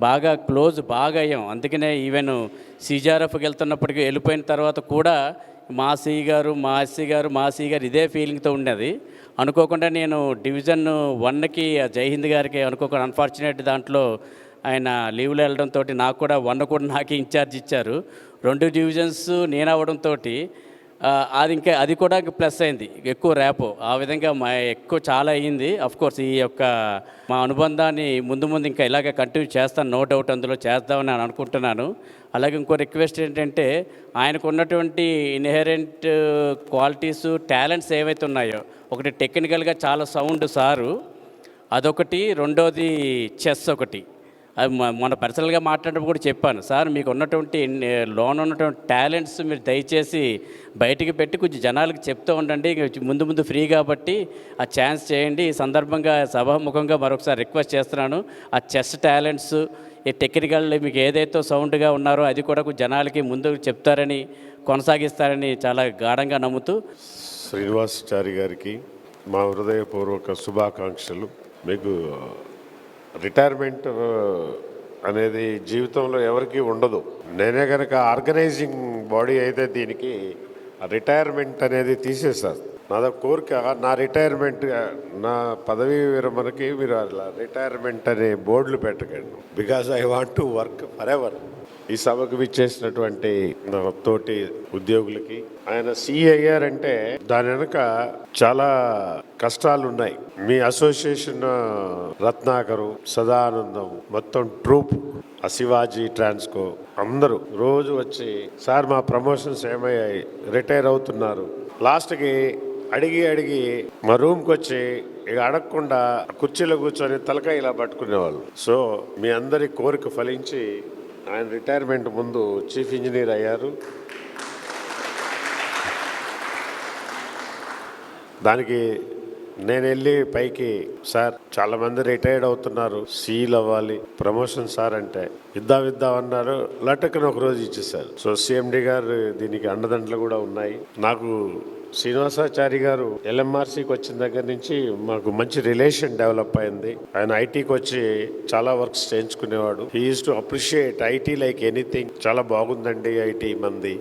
బాగా క్లోజ్ బాగా అయ్యాం. అందుకనే ఈవెన్ సిజార్ఎఫ్కి వెళ్తున్నప్పటికీ వెళ్ళిపోయిన తర్వాత కూడా మా సిఈ గారు మా ఎస్సీ గారు మా సిఈ గారు ఇదే ఫీలింగ్తో ఉండేది. అనుకోకుండా నేను డివిజన్ 1కి జై హింద్ గారికి అనుకోకుండా అన్ఫార్చునేట్ దాంట్లో ఆయన లీవ్లో వెళ్ళడంతో నాకు కూడా 1 కూడా నాకే ఇన్ఛార్జ్ ఇచ్చారు. 2 డివిజన్స్ నేను అవ్వడంతో అది కూడా ప్లస్ అయింది, ఎక్కువ ర్యాపో ఆ విధంగా ఎక్కువ చాలా అయ్యింది. అఫ్కోర్స్ ఈ యొక్క మా అనుబంధాన్ని ముందు ఇంకా ఇలాగే కంటిన్యూ చేస్తాను, నో డౌట్ అందులో చేద్దామని నేను అనుకుంటున్నాను. అలాగే ఇంకో రిక్వెస్ట్ ఏంటంటే ఆయనకు ఉన్నటువంటి ఇన్హెరెంట్ క్వాలిటీస్ టాలెంట్స్ ఏవైతే ఉన్నాయో, ఒకటి టెక్నికల్గా చాలా సౌండ్ సారు, అదొకటి. రెండోది చెస్ ఒకటి. అది మొన్న పర్సనల్గా మాట్లాడినప్పుడు కూడా చెప్పాను, సార్ మీకు ఉన్నటువంటి లోన్ ఉన్నటువంటి టాలెంట్స్ మీరు దయచేసి బయటికి పెట్టి కొంచెం జనాలకు చెప్తూ ఉండండి, ముందు ఫ్రీ కాబట్టి ఆ ఛాన్స్ చేయండి. ఈ సందర్భంగా సభాముఖంగా మరొకసారి రిక్వెస్ట్ చేస్తున్నాను, ఆ చెస్ టాలెంట్స్, ఈ టెక్నికల్ మీకు ఏదైతే సౌండ్గా ఉన్నారో అది కూడా కొంచెం జనాలకి ముందు చెప్తారని, కొనసాగిస్తారని చాలా గాఢంగా నమ్ముతూ శ్రీనివాసాచారి గారికి మా హృదయపూర్వక శుభాకాంక్షలు. మీకు రిటైర్మెంట్ అనేది జీవితంలో ఎవరికీ ఉండదు. నేనే కనుక ఆర్గనైజింగ్ బాడీ అయితే దీనికి రిటైర్మెంట్ అనేది తీసేశారు. నాదో కోరిక, నా రిటైర్మెంట్, నా పదవీ విరమణకి మీరు అలా రిటైర్మెంట్ అనే బోర్డులు పెట్టకండి. Because I want to work for ever. ఈ సభకు విచ్చేసినటువంటి నా తోటి ఉద్యోగులకి, ఆయన సిఈ అయ్యారంటే దాని వెనుక చాలా కష్టాలు ఉన్నాయి. మీ అసోసియేషన్ రత్నాకరు, సదానందం, మొత్తం ట్రూప్, శివాజీ ట్రాన్స్కో అందరూ రోజు వచ్చి సార్ మా ప్రమోషన్స్ ఏమయ్యాయి, రిటైర్ అవుతున్నారు. లాస్ట్కి అడిగి మా రూమ్కి వచ్చి ఇక అడగకుండా కుర్చీలో కూర్చొని తలకాయ ఇలా పట్టుకునేవాళ్ళు. సో మీ అందరి కోరిక ఫలించి ఆయన రిటైర్మెంట్ ముందు చీఫ్ ఇంజనీర్ అయ్యారు. దానికి నేను వెళ్ళి పైకి, సార్ చాలామంది రిటైర్డ్ అవుతున్నారు, సీఈలు అవ్వాలి, ప్రమోషన్ సార్ అంటే ఇద్దాం అన్నారు. లటక్కున ఒకరోజు ఇచ్చేసారు. సో సిఎండి గారు దీనికి అండదండలు కూడా ఉన్నాయి. నాకు శ్రీనివాసాచారి గారు ఎల్ఎంఆర్సీకి వచ్చిన దగ్గర నుంచి మాకు మంచి రిలేషన్ డెవలప్ అయింది. ఆయన ఐటీకి వచ్చి చాలా వర్క్స్ చేయించుకునేవాడు. He use to appreciate IT like anything. చాలా బాగుందండి ఐటీ మంది,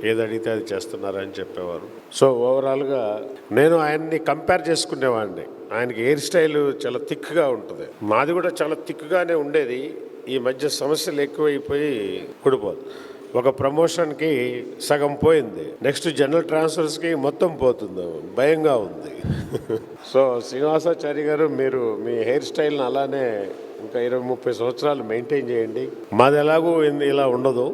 ఏది అడిగితే అది చేస్తున్నారని చెప్పేవారు. సో ఓవరాల్గా నేను ఆయన్ని కంపేర్ చేసుకునేవాడిని. ఆయనకి హెయిర్ స్టైల్ చాలా థిక్గా ఉంటుంది, మాది కూడా చాలా థిక్గానే ఉండేది. ఈ మధ్య సమస్యలు ఎక్కువైపోయి కుడిపోదు. ఒక ప్రమోషన్కి సగం పోయింది, నెక్స్ట్ జనరల్ ట్రాన్స్ఫర్స్కి మొత్తం పోతుంది, భయంగా ఉంది. సో శ్రీనివాసాచారి గారు, మీరు మీ హెయిర్ స్టైల్ని అలానే ఇంకా 20-30 సంవత్సరాలు మెయింటైన్ చేయండి. మాది ఎలాగో ఇలా ఉండదు.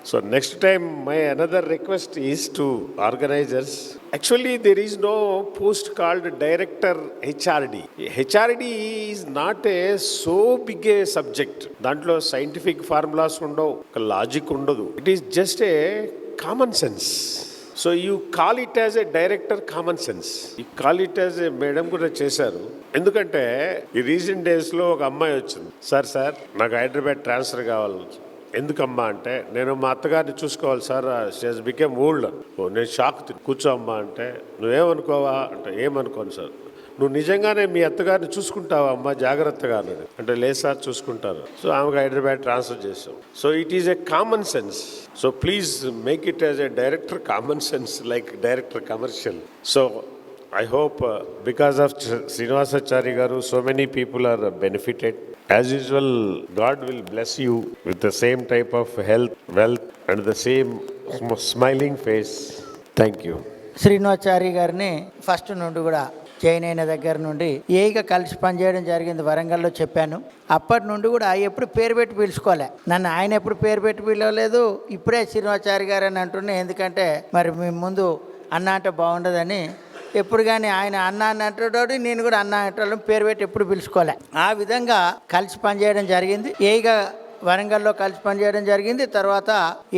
So next time my another request is to organisers, actually there is no post called director HRD. HRD is not a so big a subject. దాంట్లో సైంటిఫిక్ ఫార్ములాస్ ఉండవు, ఒక లాజిక్ ఉండదు. It is just a common sense. So you call it as a director common sense. You call it as a madam కూడా చేశారు. ఎందుకంటే ఈ recent డేస్లో ఒక అమ్మాయి వచ్చింది, సార్ నాకు హైదరాబాద్ ట్రాన్స్ఫర్ కావాలి. ఎందుకమ్మా అంటే, నేను మా అత్తగారిని చూసుకోవాలి sir, she has became old. నేను షాక్, కూర్చో అమ్మా అంటే, నువ్వేమనుకోవా అంటే, ఏమనుకోను సార్. నువ్వు నిజంగానే మీ అత్తగారిని చూసుకుంటావా అమ్మా జాగ్రత్తగా అన్నాడు. అంటే లేదు సార్ చూసుకుంటాను. సో ఆమెకు హైదరాబాద్ ట్రాన్స్ఫర్ చేసాం. So it is a common sense. So please make it as a director common sense like director commercial. So I hope because of Srinivasachari garu, so many people are benefited. As usual, God will bless you with the same type of health, wealth and the same smiling face. Thank you. Srinivachari గారిని first నుండి కూడా join అయిన దగ్గర నుండి ఏగా కలిసి పనిచేయడం జరిగింది. వరంగల్లో చెప్పాను. అప్పటి నుండి కూడా ఎప్పుడు పేరు పెట్టి పిలుచుకోలే. నన్ను ఆయన ఎప్పుడు పేరు పెట్టి పిలవలేదు. ఇప్పుడే శ్రీనివాచారి గారు అని అంటున్నా, ఎందుకంటే మరి మేము ముందు అన్న అంటే బాగుండదని. ఎప్పుడు కానీ ఆయన అన్న అని అంటాడు, నేను కూడా అన్న అంటాను, పేరు పెట్టి ఎప్పుడు పిలుచుకోలే. ఆ విధంగా కలిసి పనిచేయడం జరిగింది. ఏగా వరంగల్లో కలిసి పనిచేయడం జరిగింది. తర్వాత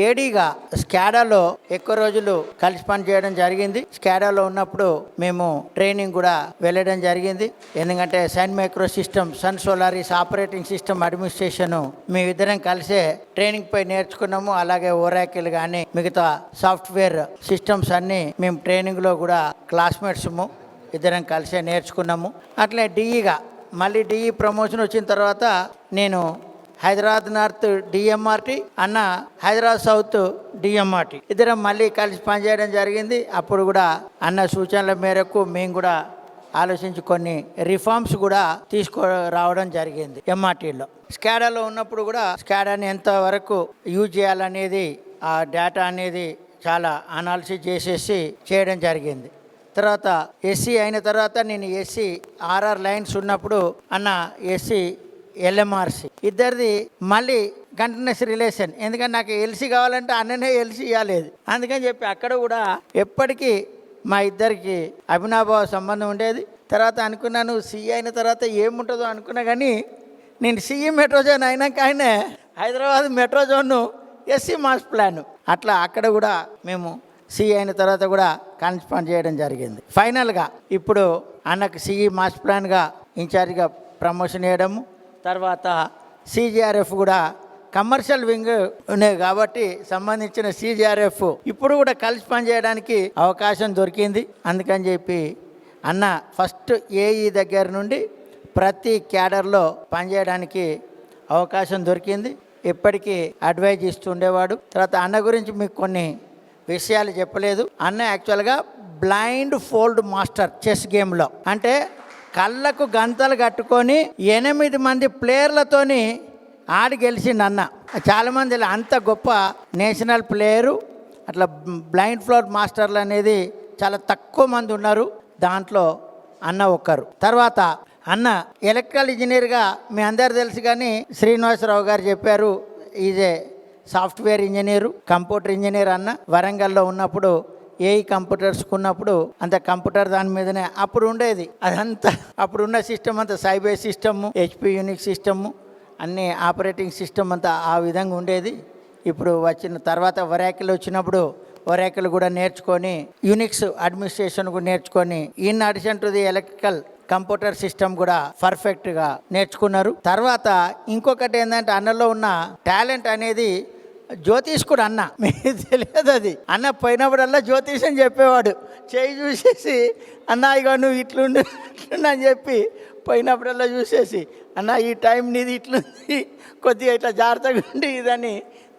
ఏడీగా స్కాడాలో ఎక్కువ రోజులు కలిసి పనిచేయడం జరిగింది. స్కాడాలో ఉన్నప్పుడు మేము ట్రైనింగ్ కూడా వెళ్ళడం జరిగింది. ఎందుకంటే Sun micro system, Sun Solaris operating system administration మేమిద్దరం కలిసే ట్రైనింగ్ పై నేర్చుకున్నాము. అలాగే ఓరాకిల్ కానీ మిగతా సాఫ్ట్వేర్ సిస్టమ్స్ అన్నీ మేము ట్రైనింగ్లో కూడా క్లాస్మేట్స్ ఇద్దరం కలిసే నేర్చుకున్నాము. అట్లే డిఈగా మళ్ళీ డిఈ ప్రమోషన్ వచ్చిన తర్వాత నేను హైదరాబాద్ నార్త్ డిఎంఆర్టీ, అన్న హైదరాబాద్ సౌత్ డిఎంఆర్టీ ఇద్దరం మళ్ళీ కలిసి పనిచేయడం జరిగింది. అప్పుడు కూడా అన్న సూచనల మేరకు మేము కూడా ఆలోచించి కొన్ని రిఫార్మ్స్ కూడా తీసుకురావడం జరిగింది. ఎంఆర్టీలో స్కాడాలో ఉన్నప్పుడు కూడా స్కాడాని ఎంతవరకు యూజ్ చేయాలనేది, ఆ డేటా అనేది చాలా అనాలిసిస్ చేసేసి చేయడం జరిగింది. తర్వాత ఎస్సీ అయిన తర్వాత నేను ఎస్సీ ఆర్ఆర్ లైన్స్ ఉన్నప్పుడు అన్న ఎస్సీ ఎల్ఎంఆర్సి ఇద్దరిది మళ్ళీ కంటిన్యూస్ రిలేషన్. ఎందుకంటే నాకు ఎల్సీ కావాలంటే అన్ననే ఎల్సీ ఇవ్వలేదు. అందుకని చెప్పి అక్కడ కూడా ఎప్పటికీ మా ఇద్దరికి అభినాభావ సంబంధం ఉండేది. తర్వాత అనుకున్నాను సిఐ అయిన తర్వాత ఏముంటుందో అనుకున్నా, కానీ నేను సిఈ మెట్రో జోన్ అయినాక ఆయనే హైదరాబాద్ మెట్రో జోన్ను ఎస్సీ మాస్ ప్లాన్. అట్లా అక్కడ కూడా మేము సిఈ అయిన తర్వాత కూడా కన్స్పాండ్ చేయడం జరిగింది. ఫైనల్గా ఇప్పుడు అన్నకు సిఈ మాస్ ప్లాన్గా ఇన్ఛార్జ్గా ప్రమోషన్ చేయడము, తర్వాత సిజిఆర్ఎఫ్ కూడా కమర్షియల్ వింగ్ ఉన్నాయి కాబట్టి సంబంధించిన సిజిఆర్ఎఫ్ ఇప్పుడు కూడా కలిసి పనిచేయడానికి అవకాశం దొరికింది. అందుకని చెప్పి అన్న ఫస్ట్ ఏఈ దగ్గర నుండి ప్రతి క్యాడర్లో పనిచేయడానికి అవకాశం దొరికింది. ఎప్పటికీ అడ్వైజ్ ఇస్తుండేవాడు. తర్వాత అన్న గురించి మీకు కొన్ని విషయాలు చెప్పలేదు. అన్న యాక్చువల్గా బ్లైండ్ ఫోల్డ్ మాస్టర్ చెస్ గేమ్లో. అంటే కళ్ళకు గంతలు కట్టుకొని 8 మంది ప్లేయర్లతోని ఆడి గెలిచిండు అన్న. చాలామంది అంత గొప్ప నేషనల్ ప్లేయరు అట్లా బ్లైండ్ ఫోల్డ్ మాస్టర్లు అనేది చాలా తక్కువ మంది ఉన్నారు. దాంట్లో అన్న ఒక్కరు. తర్వాత అన్న ఎలక్ట్రికల్ ఇంజనీర్గా మీ అందరు తెలుసు, కానీ శ్రీనివాసరావు గారు చెప్పారు EJ software engineer, computer engineer. అన్న వరంగల్లో ఉన్నప్పుడు ఏఈ కంప్యూటర్స్ ఉన్నప్పుడు అంత కంప్యూటర్ దాని మీదనే అప్పుడు ఉండేది. అదంతా అప్పుడున్న సిస్టమ్ అంతా cyber system, HP Unix system, అన్ని ఆపరేటింగ్ సిస్టమ్ అంతా ఆ విధంగా ఉండేది. ఇప్పుడు వచ్చిన తర్వాత ఒరాకిల్ వచ్చినప్పుడు ఒరాకిల్ కూడా నేర్చుకొని యూనిక్స్ అడ్మినిస్ట్రేషన్ కూడా నేర్చుకొని in addition to the electrical computer system కూడా పర్ఫెక్ట్గా నేర్చుకున్నారు. తర్వాత ఇంకొకటి ఏంటంటే అన్నలో ఉన్న టాలెంట్ అనేది జ్యోతిష్ కూడా. అన్న మీకు తెలియదు అది, అన్న పోయినప్పుడల్లా జ్యోతిష్ అని చెప్పేవాడు. చేయి చూసేసి అన్న ఇక నువ్వు ఇట్లుండు అని చెప్పి పోయినప్పుడల్లా చూసేసి అన్న ఈ టైం నీది ఇట్లుంది, కొద్దిగా ఇట్లా జాగ్రత్తగా ఉండి ఇదని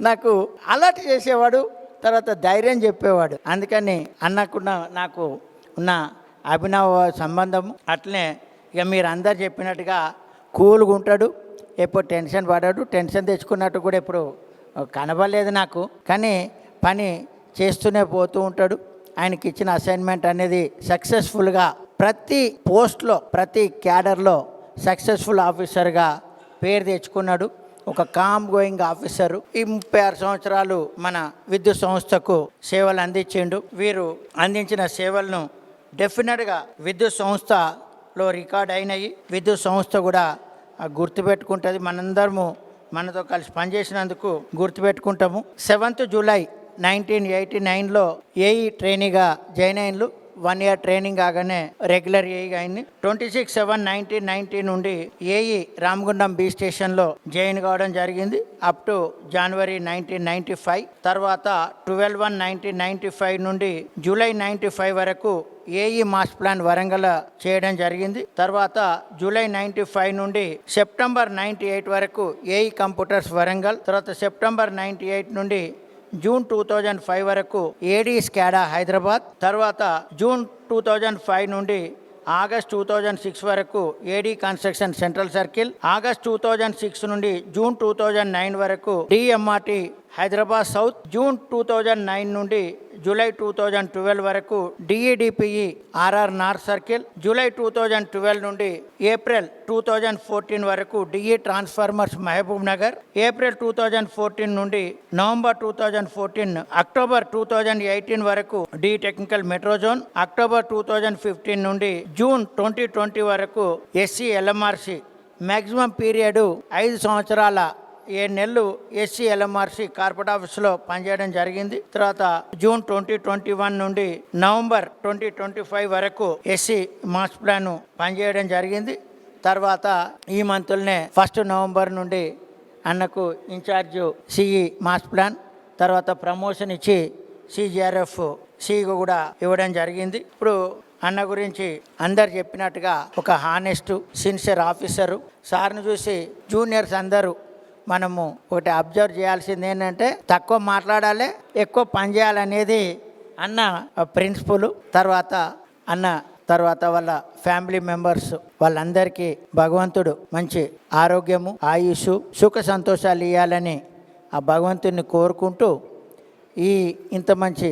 నాకు అలర్ట్ చేసేవాడు. తర్వాత ధైర్యం చెప్పేవాడు. అందుకని అన్నకున్న నాకు ఉన్న అభినవ సంబంధం అట్లనే ఇక మీరు అందరు చెప్పినట్టుగా కూల్గా ఉంటాడు, ఎప్పుడు టెన్షన్ పడాడు. టెన్షన్ తెచ్చుకున్నట్టు కూడా ఎప్పుడు కనబడలేదు నాకు, కానీ పని చేస్తూనే పోతూ ఉంటాడు. ఆయనకి ఇచ్చిన అసైన్మెంట్ అనేది సక్సెస్ఫుల్గా ప్రతి పోస్ట్లో ప్రతి క్యాడర్లో సక్సెస్ఫుల్ ఆఫీసర్గా పేరు తెచ్చుకున్నాడు. ఒక కామ్ గోయింగ్ ఆఫీసరు. ఈ 36 సంవత్సరాలు మన విద్యుత్ సంస్థకు సేవలు అందించిండు. వీరు అందించిన సేవలను డెఫినెట్గా విద్యుత్ సంస్థలో రికార్డ్ అయినాయి. విద్యుత్ సంస్థ కూడా గుర్తుపెట్టుకుంటుంది. మనందరము మనతో కలిసి పనిచేసినందుకు గుర్తుపెట్టుకుంటాము. 7th July 1989లో ఏఈ ట్రైనీగా జాయిన్ అయిన్లు. 1 year ట్రైనింగ్ కాగానే రెగ్యులర్ ఏఈగా అయింది. 26/7/1990 నుండి ఏఈ రామగుండం బి స్టేషన్లో జాయిన్ కావడం జరిగింది అప్ టు January 1995. తర్వాత 12/1/1995 నుండి July 95 వరకు ఏఈ మాస్ ప్లాన్ వరంగల్ చేయడం జరిగింది. తర్వాత July 95 నుండి September 98 వరకు ఏఈ కంప్యూటర్స్ వరంగల్. తర్వాత September 98 నుండి June 2005 వరకు ఏడీ స్కాడా హైదరాబాద్. తర్వాత June 2005 నుండి August 2006 వరకు ఏడీ కన్స్ట్రక్షన్ సెంట్రల్ సర్కిల్. August 2006 నుండి June 2009 వరకు డిఎంఆర్టీ హైదరాబాద్ సౌత్. June 2009 నుండి July 2012 వరకు DEDPE RR north circle. July 2012 నుండి April 2014 వరకు DE transformers Mahabubnagar. April 2014 నుండి November 2014 October 2018 వరకు D technical metro zone. October 2015 నుండి June 2020 వరకు ఎస్సీ LMRC. మ్యాక్సిమం పీరియడ్ 5 సంవత్సరాల 7 నెలలు ఎస్సీ LMRC కార్పొరేట్ ఆఫీస్లో పనిచేయడం జరిగింది. తర్వాత June 2021 నుండి November 2025 వరకు ఎస్సీ మాస్ ప్లాన్ పనిచేయడం జరిగింది. తర్వాత ఈ మంత్లోనే 1st November నుండి అన్నకు ఇన్ఛార్జ్ సిఈ మాస్ ప్లాన్, తర్వాత ప్రమోషన్ ఇచ్చి సిజిఆర్ఎఫ్ సిఈగా కూడా ఇవ్వడం జరిగింది. ఇప్పుడు అన్న గురించి అందరు చెప్పినట్టుగా ఒక హానెస్ట్ సిన్సియర్ ఆఫీసరు. సార్ని చూసి జూనియర్స్ అందరూ మనము ఒకటి అబ్జర్వ్ చేయాల్సింది ఏంటంటే తక్కువ మాట్లాడాలి, ఎక్కువ పని చేయాలనేది అన్న ప్రిన్సిపల్. తర్వాత వాళ్ళ ఫ్యామిలీ మెంబర్స్ వాళ్ళందరికీ భగవంతుడు మంచి ఆరోగ్యము, ఆయుష్, సుఖ సంతోషాలు ఇవ్వాలని ఆ భగవంతుడిని కోరుకుంటూ ఈ ఇంత మంచి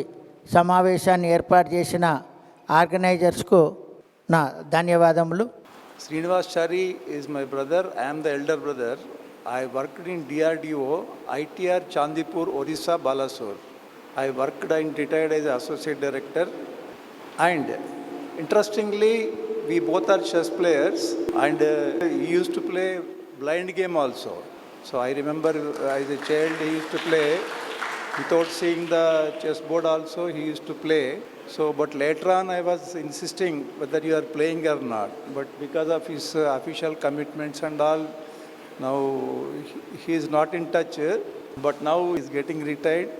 సమావేశాన్ని ఏర్పాటు చేసిన ఆర్గనైజర్స్కు నా ధన్యవాదములు. Srinivasachari is my brother. I am the elder brother. I worked in DRDO, ITR Chandipur, Orissa, Balasore. I worked and retired as associate director. And interestingly, we both are chess players, and he used to play blind game also. So I remember as a child he used to play without seeing the chessboard also he used to play. So but later on I was insisting whether you are playing or not. But because of his official commitments and all, now he is not in touch. But now he is getting retired.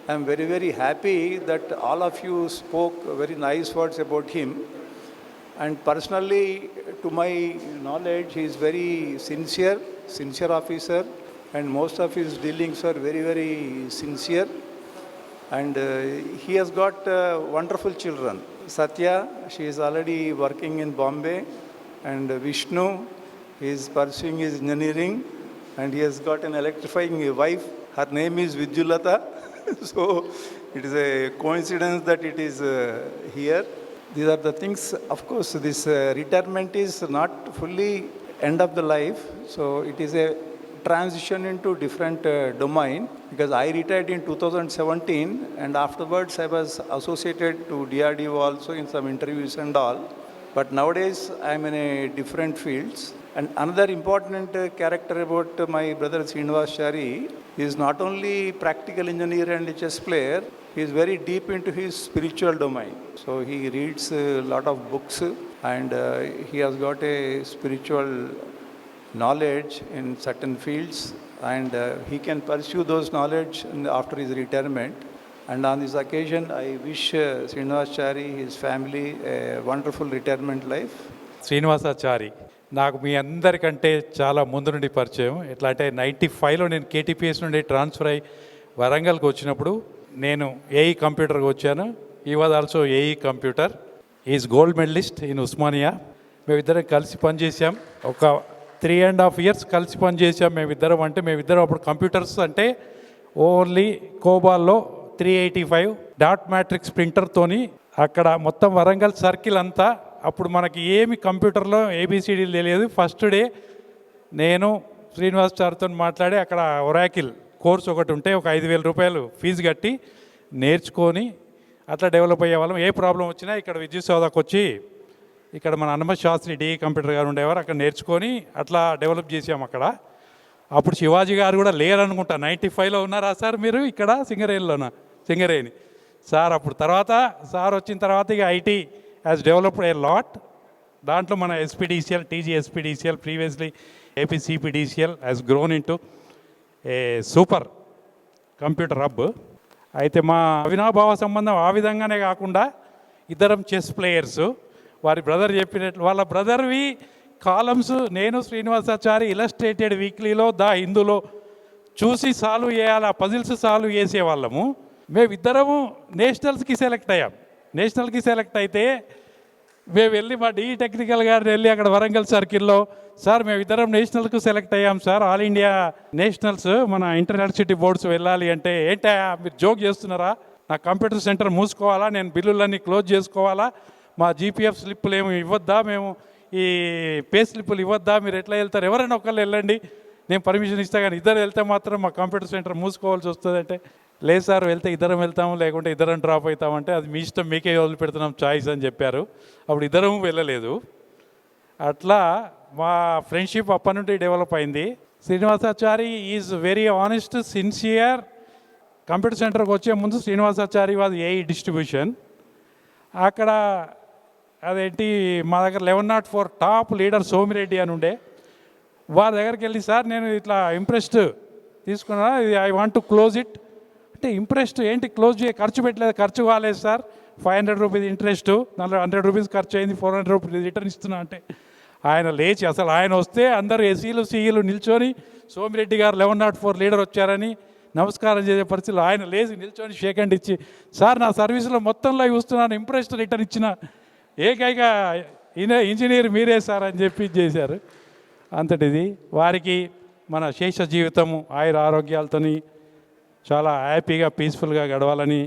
I am very, very happy that all of you spoke very nice words about him. And personally, to my knowledge, he is very sincere officer, and most of his dealings are very, very sincere. And he has got wonderful children. Satya, she is already working in Bombay, and Vishnu is pursuing his engineering, and he has got an electrifying wife. Her name is Vidyulata. So it is a coincidence that it is here. These are the things. Of course, this retirement is not fully end of the life. So it is a transition into different domain, because I retired in 2017 and afterwards I was associated to DRDO also in some interviews and all. But nowadays I am in a different fields. And another important character about my brother Srinivasachari is not only practical engineer and chess player, he is very deep into his spiritual domain. So he reads a lot of books, and he has got a spiritual knowledge in certain fields, and he can pursue those knowledge after his retirement. And on this occasion, I wish Srinivasachari, his family, a wonderful retirement life. Srinivasachari నాకు మీ అందరికంటే చాలా ముందు నుండి పరిచయం. ఎట్లా అంటే 95లో నేను KTPS నుండి ట్రాన్స్ఫర్ అయ్యి వరంగల్కి వచ్చినప్పుడు నేను ఏఈ కంప్యూటర్కి వచ్చాను. He was also AE computer. Is gold medalist in Osmania. మేమిద్దరం కలిసి పనిచేసాం. ఒక 3.5 years కలిసి పనిచేసాం మేమిద్దరం. అంటే మేమిద్దరం అప్పుడు కంప్యూటర్స్ అంటే ఓన్లీ కోబాల్లో 385 డాట్ మ్యాట్రిక్స్ ప్రింటర్తోని అక్కడ మొత్తం వరంగల్ సర్కిల్ అంతా. అప్పుడు మనకి ఏమి కంప్యూటర్లో ఏబిసిడీలు తెలియదు. ఫస్ట్ డే నేను శ్రీనివాసాచారితో మాట్లాడి అక్కడ ఒరాకిల్ కోర్స్ ఒకటి ఉంటే ఒక 5,000 రూపాయలు ఫీజు కట్టి నేర్చుకొని అట్లా డెవలప్ అయ్యేవాళ్ళం. ఏ ప్రాబ్లం వచ్చినా ఇక్కడ విద్యుత్ సౌదాకు వచ్చి ఇక్కడ మన హనుమత్ శాస్త్రి డిఈ కంప్యూటర్ గారు ఉండేవారు, అక్కడ నేర్చుకొని అట్లా డెవలప్ చేసాం అక్కడ. అప్పుడు శివాజీ గారు కూడా లేరనుకుంటా. 95లో ఉన్నారా సార్ మీరు ఇక్కడ సింగరేణి సార్. అప్పుడు తర్వాత సార్ వచ్చిన తర్వాత ఇక IT has developed a lot. దాంట్లో మన SPDCL, TG SPDCL, previously APCPDCL has grown in to A super computer hub. అయితే మా అవినాభావ సంబంధం ఆ విధంగానే కాకుండా ఇద్దరం చెస్ ప్లేయర్స్. వారి బ్రదర్ చెప్పినట్లు వాళ్ళ బ్రదర్వి కాలమ్స్ నేను శ్రీనివాసాచారి ఇలస్ట్రేటెడ్ వీక్లీలో ద హిందూలో చూసి సాల్వ్ చేయాలి, ఆ పజిల్స్ సాల్వ్ చేసేవాళ్ళము. మేమిద్దరము నేషనల్స్కి సెలెక్ట్ అయ్యాం. నేషనల్కి సెలెక్ట్ అయితే మేము వెళ్ళి మా డిఈ టెక్నికల్ గారిని వెళ్ళి అక్కడ వరంగల్ సర్కిల్లో, సార్ మేమిద్దరం నేషనల్కు సెలెక్ట్ అయ్యాం సార్, ఆల్ ఇండియా నేషనల్స్ మన ఇంటర్యూనివర్సిటీ బోర్డ్స్ వెళ్ళాలి అంటే, ఏంటా మీరు జోక్ చేస్తున్నారా, నా కంప్యూటర్ సెంటర్ మూసుకోవాలా, నేను బిల్లులన్నీ క్లోజ్ చేసుకోవాలా, మా జీపీఎఫ్ స్లిప్పులు ఏమి ఇవ్వద్దా, మేము ఈ పే స్లిప్పులు ఇవ్వద్దా, మీరు ఎట్లా వెళ్తారు, ఎవరైనా ఒకళ్ళు వెళ్ళండి నేను పర్మిషన్ ఇస్తా, కానీ ఇద్దరు వెళ్తే మాత్రం మా కంప్యూటర్ సెంటర్ మూసుకోవాల్సి వస్తుంది అంటే, లేదు సార్ వెళ్తే ఇద్దరం వెళ్తాము లేకుంటే ఇద్దరం డ్రాప్ అవుతామంటే అది మీ ఇష్టం, మీకే వదిలి పెడుతున్నాం చాయిస్ అని చెప్పారు. అప్పుడు ఇద్దరం వెళ్ళలేదు. అట్లా మా ఫ్రెండ్షిప్ అప్పటి నుండి డెవలప్ అయింది. Srinivasachari is very honest, sincere. Computer సెంటర్కి వచ్చే ముందు శ్రీనివాసాచారి వాజ్ ఏఈ డిస్ట్రిబ్యూషన్. అక్కడ అదేంటి మా దగ్గర 1104 టాప్ లీడర్ సోమిరెడ్డి అని ఉండే, వారి దగ్గరికి వెళ్ళి సార్ నేను ఇట్లా ఇంప్రెస్డ్ తీసుకున్నా, I want to close it అంటే, ఇంప్రెస్డ్ ఏంటి క్లోజ్ ఖర్చు పెట్టలేదు, ఖర్చు కాలేదు సార్, 500 రూపీస్ ఇంట్రెస్ట్, 100 రూపీస్ ఖర్చు అయింది, 400 రూపీస్ రిటర్న్ ఇస్తున్నా అంటే, ఆయన లేచి అసలు ఆయన వస్తే అందరూ ఎస్సీలు సిఈలు నిల్చొని సోమిరెడ్డి గారు 1104 లీడర్ వచ్చారని నమస్కారం చేసే పరిస్థితులు ఆయన లేచి నిల్చొని షేక్ హ్యాండ్ ఇచ్చి, సార్ నా సర్వీస్లో మొత్తంలో చూస్తున్నాను ఇంప్రెస్డ్ రిటర్న్ ఇచ్చిన ఏకైక ఇంజనీర్ మీరే సార్ అని చెప్పి చేశారు. అంతటిది వారికి మన శేష జీవితము ఆయుర ఆరోగ్యాలతోని చాలా హ్యాపీగా పీస్ఫుల్గా గడవాలని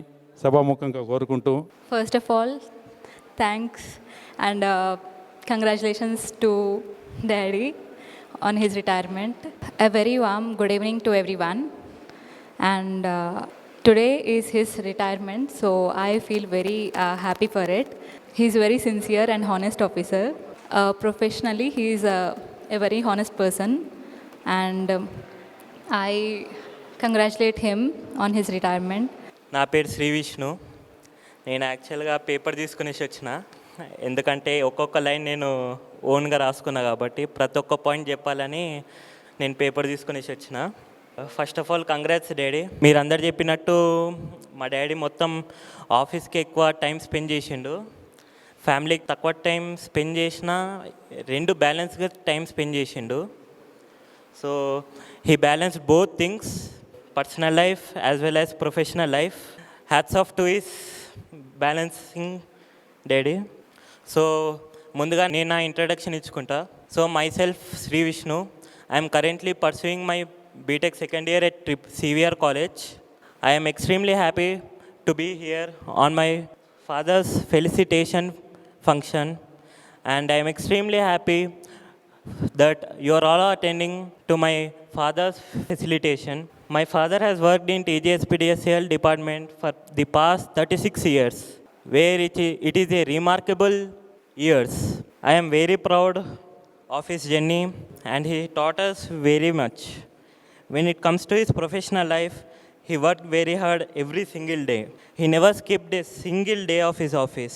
సభాముఖంగా కోరుకుంటూ, first of all thanks and congratulations to daddy on his retirement. A very warm good evening to everyone. And today is his retirement, so I feel very happy for it. He is very sincere and honest officer. Professionally, he is a very honest person. and I congratulate him on his retirement. నా పేరు శ్రీ విష్ణు. నేను యాక్చువల్గా paper తీసుకునేసి వచ్చిన, ఎందుకంటే ఒక్కొక్క line నేను ఓన్గా రాసుకున్నా కాబట్టి ప్రతి ఒక్క పాయింట్ చెప్పాలని నేను పేపర్ తీసుకునేసి వచ్చిన. First of all congrats daddy. మీరందరు చెప్పినట్టు మా డాడీ మొత్తం ఆఫీస్కి ఎక్కువ టైం స్పెండ్ చేసిండు, ఫ్యామిలీకి తక్కువ టైం స్పెండ్ చేసిన, రెండు బ్యాలెన్స్గా టైం స్పెండ్ చేసిండు. So he balanced both things, personal life as well as professional life. Hats off to his balancing daddy. So ముందుగా నేను నా ఇంట్రడక్షన్ ఇచ్చుకుంటా. So myself Shri Vishnu. I'm currently pursuing my BTech second year at CVR College. I am extremely happy to be here on my father's felicitation function, and I am extremely happy that you are all attending to my father's facilitation. My father has worked in TGSPDSL department for the past 36 years, where it is a remarkable years. I am very proud of his journey, and he taught us very much. When it comes to his professional life, he worked very hard every single day. He never skipped a single day of his office.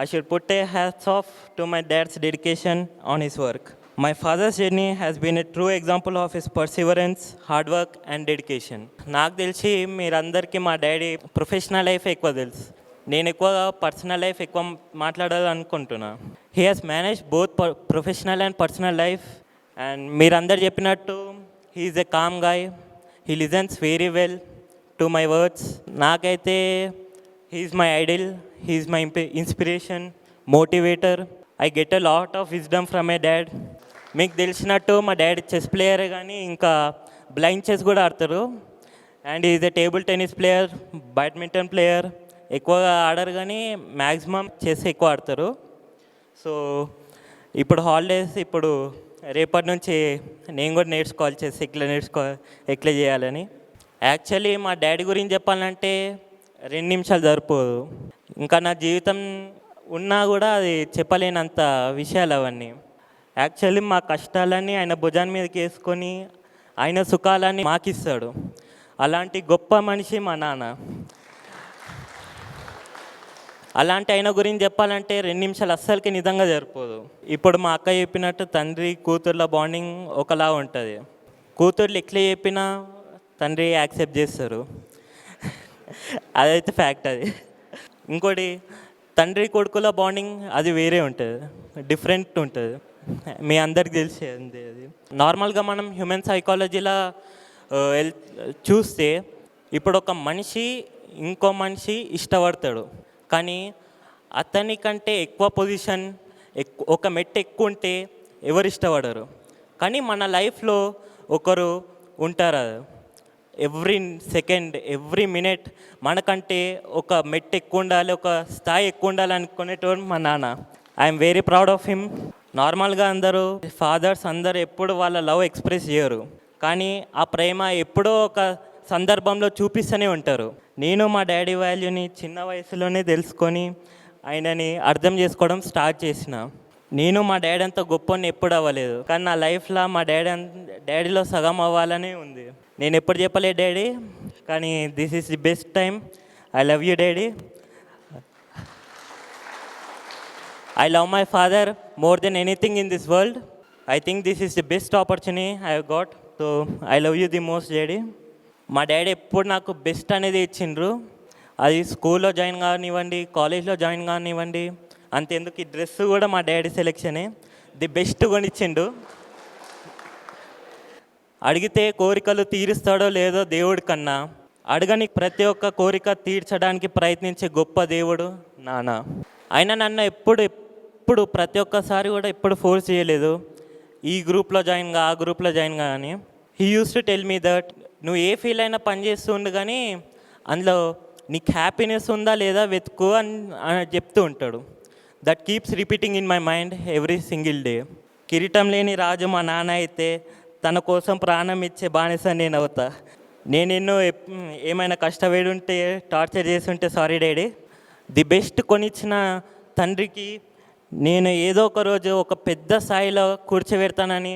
I should put a hats off to my dad's dedication on his work. My father's journey has been a true example of his perseverance, hard work and dedication. నాకు తెలిసి మీరందరికీ మా daddy professional life ఎక్కువ తెలుసు, నేను ఎక్కువగా personal life ఎక్కువ మాట్లాడాలనుకుంటున్నా. He has manage both professional and personal life. And మీరందరు చెప్పినట్టు he is a calm guy. He listens very well to my words. నాకైతే he is my idol, he is my inspiration, motivator. I get a lot of wisdom from my dad. మీకు తెలిసినట్టు మా daddy chess ప్లేయరే, కానీ ఇంకా blind chess కూడా ఆడతారు. And is a table tennis player, badminton player. ఎక్కువగా ఆడరు కానీ మ్యాక్సిమం చెస్ ఎక్కువ ఆడతారు. సో ఇప్పుడు హాలిడేస్, ఇప్పుడు రేపటి నుంచి నేను కూడా నేర్చుకోవాలి చెస్, ఎట్లా చేయాలని. యాక్చువల్లీ మా డాడీ గురించి చెప్పాలంటే 2 నిమిషాలు సరిపోదు. ఇంకా నా జీవితం ఉన్నా కూడా అది చెప్పలేనంత విషయాలు అవన్నీ. యాక్చువల్లీ మా కష్టాలన్నీ ఆయన భుజాన్ని మీదకి వేసుకొని ఆయన సుఖాలన్నీ మాకిస్తాడు. అలాంటి గొప్ప మనిషి మా నాన్న. అలాంటి ఆయన గురించి చెప్పాలంటే 2 నిమిషాలు అస్సలకి నిజంగా సరిపోదు. ఇప్పుడు మా అక్క చెప్పినట్టు తండ్రి కూతుర్ల బాండింగ్ ఒకలా ఉంటుంది. కూతుర్లు ఎట్లా చెప్పినా తండ్రి యాక్సెప్ట్ చేస్తారు, అదైతే ఫ్యాక్ట్. అది ఇంకోటి, తండ్రి కొడుకుల బాండింగ్ అది వేరే ఉంటుంది, డిఫరెంట్ ఉంటుంది. మీ అందరికి తెలిసేది అది. నార్మల్గా మనం హ్యూమన్ సైకాలజీలో చూస్తే ఇప్పుడు ఒక మనిషి ఇంకో మనిషి ఇష్టపడతాడు, కానీ అతని కంటే ఎక్కువ పొజిషన్, ఒక మెట్టు ఎక్కువ ఉంటే ఎవరు ఇష్టపడరు. కానీ మన లైఫ్లో ఒకరు ఉంటారు, ఎవ్రీ సెకండ్ ఎవ్రీ మినిట్ మనకంటే ఒక మెట్టు ఎక్కువ ఉండాలి, ఒక స్థాయి ఎక్కువ ఉండాలి అనుకునేటోడు మా నాన్న. I'm very proud of him. నార్మల్గా అందరూ ఫాదర్స్ అందరూ ఎప్పుడు వాళ్ళ లవ్ ఎక్స్ప్రెస్ చేయరు, కానీ ఆ ప్రేమ ఎప్పుడో ఒక సందర్భంలో చూపిస్తూనే ఉంటారు. నేను మా డాడీ వాల్యూని చిన్న వయసులోనే తెలుసుకొని ఆయనని అర్థం చేసుకోవడం స్టార్ట్ చేసిన. నేను మా డాడీ అంత గొప్పని ఎప్పుడు అవ్వలేదు, కానీ నా లైఫ్లో మా డాడీలో సగం అవ్వాలనే ఉంది. నేను ఎప్పుడు చెప్పలే డాడీ, కానీ this is the best time. I love you daddy. I love my father more than anything in this world. I think this is the best opportunity I have got. So I love you the most, Daddy. మా daddy ఎప్పుడు నాకు best అనేది ఇచ్చిండ్రు. అది స్కూల్లో join కానివ్వండి, కాలేజ్లో join కానివ్వండి, అంతెందుకు ఈ డ్రెస్ కూడా మా డాడీ సెలెక్షనే. ది బెస్ట్ కొనిచ్చిండు. అడిగితే కోరికలు తీరుస్తాడో లేదో దేవుడి కన్నా, అడగని ప్రతి ఒక్క కోరిక తీర్చడానికి ప్రయత్నించే గొప్ప దేవుడు నాన్న. ఆయన నన్ను ఎప్పుడు ప్రతి ఒక్కసారి కూడా ఎప్పుడు ఫోర్స్ చేయలేదు, ఈ గ్రూప్లో జాయిన్ గా, ఆ గ్రూప్లో జాయిన్ గా అని. He use to tell me that నువ్వు ఏ ఫీల్ అయినా పని చేస్తుండు, కానీ అందులో నీకు హ్యాపీనెస్ ఉందా లేదా వెతుకు అని చెప్తూ ఉంటాడు. That keeps repeating in my mind every single day. కిరీటం లేని రాజు మా నాన్న అయితే తన కోసం ప్రాణం ఇచ్చే బానిస నేను అవుతా. నేను ఏమైనా కష్టపడి ఉంటే, టార్చర్ చేసి ఉంటే సారీ డాడీ. ది బెస్ట్ కొనిచ్చిన తండ్రికి నేను ఏదో ఒక రోజు ఒక పెద్ద స్థాయిలో కూర్చోబెడతానని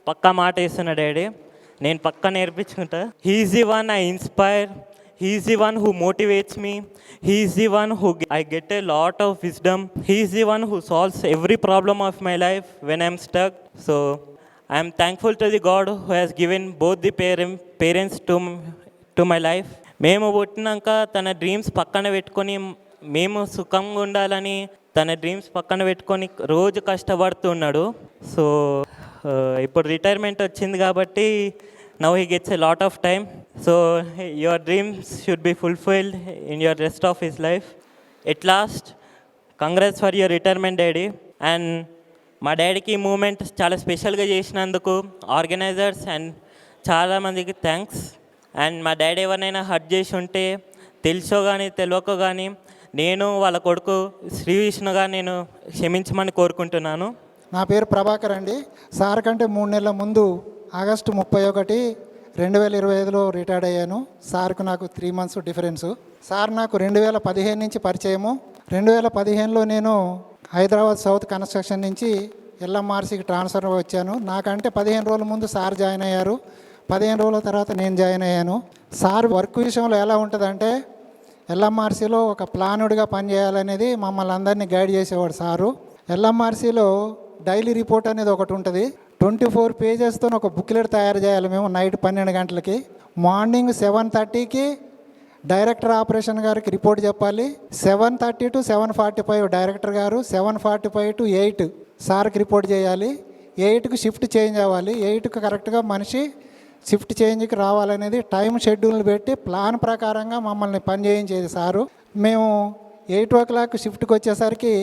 పక్కా మాట ఇస్తున్నా డాడీ, నేను పక్కా నేర్పించుకుంటా. He's the one I inspire, he's the one who motivates me, he's the one who I get a lot of wisdom, he's the one who solves every problem of my life when I'm stuck. So I'm thankful to the god who has given both the parents to my life. మేము పుట్టినాక తన dreams పక్కన పెట్టుకొని, మేము సుఖంగా ఉండాలని తన dreams పక్కన పెట్టుకొని రోజు కష్టపడుతున్నాడు. సో ఇప్పుడు రిటైర్మెంట్ వచ్చింది కాబట్టి now he gets a lot of time. So your dreams should be fulfilled in your rest of his life. At last congrats for your retirement daddy. And మా డాడీకి ఈ మూమెంట్ చాలా స్పెషల్గా చేసినందుకు ఆర్గనైజర్స్ అండ్ చాలామందికి thanks. And మా daddy ఎవరినైనా hurt చేసి ఉంటే తెలుసో కానీ తెలియకో కానీ నేను వాళ్ళ కొడుకు శ్రీ విష్ణుగా నేను క్షమించమని కోరుకుంటున్నాను. నా పేరు ప్రభాకర్ అండి. సార్ కంటే 3 నెలల ముందు ఆగస్టు 31, 2025లో రిటైర్డ్ అయ్యాను. సార్కు నాకు 3 months డిఫరెన్సు. సార్ నాకు 2015 నుంచి పరిచయము. 2015లో నేను హైదరాబాద్ సౌత్ కన్స్ట్రక్షన్ నుంచి ఎల్ఎంఆర్సీకి ట్రాన్స్ఫర్ వచ్చాను. నాకంటే 15 రోజుల ముందు సార్ జాయిన్ అయ్యారు. 15 రోజుల తర్వాత నేను జాయిన్ అయ్యాను. సార్ వర్క్ విషయంలో ఎలా ఉంటుందంటే, ఎల్ఎంఆర్సీలో ఒక ప్లానుడ్గా పనిచేయాలనేది మమ్మల్ని అందరినీ గైడ్ చేసేవాడు సారు. ఎల్ఎంఆర్సీలో డైలీ రిపోర్ట్ అనేది ఒకటి ఉంటుంది. 24 pagesతో ఒక బుక్లెట్ తయారు చేయాలి మేము. నైట్ 12 గంటలకి, మార్నింగ్ 7:30కి డైరెక్టర్ ఆపరేషన్ గారికి రిపోర్ట్ చెప్పాలి. 7:30 to 7:45 డైరెక్టర్ గారు, 7:45 to 8 సార్కి రిపోర్ట్ చేయాలి. 8కి షిఫ్ట్ చేంజ్ అవ్వాలి. 8కి కరెక్ట్గా మనిషి షిఫ్ట్ చేంజ్కి రావాలనేది టైం షెడ్యూల్ పెట్టి ప్లాన్ ప్రకారంగా మమ్మల్ని పని చేయించేది సారు. మేము 8 o'clock షిఫ్ట్కి వచ్చేసరికి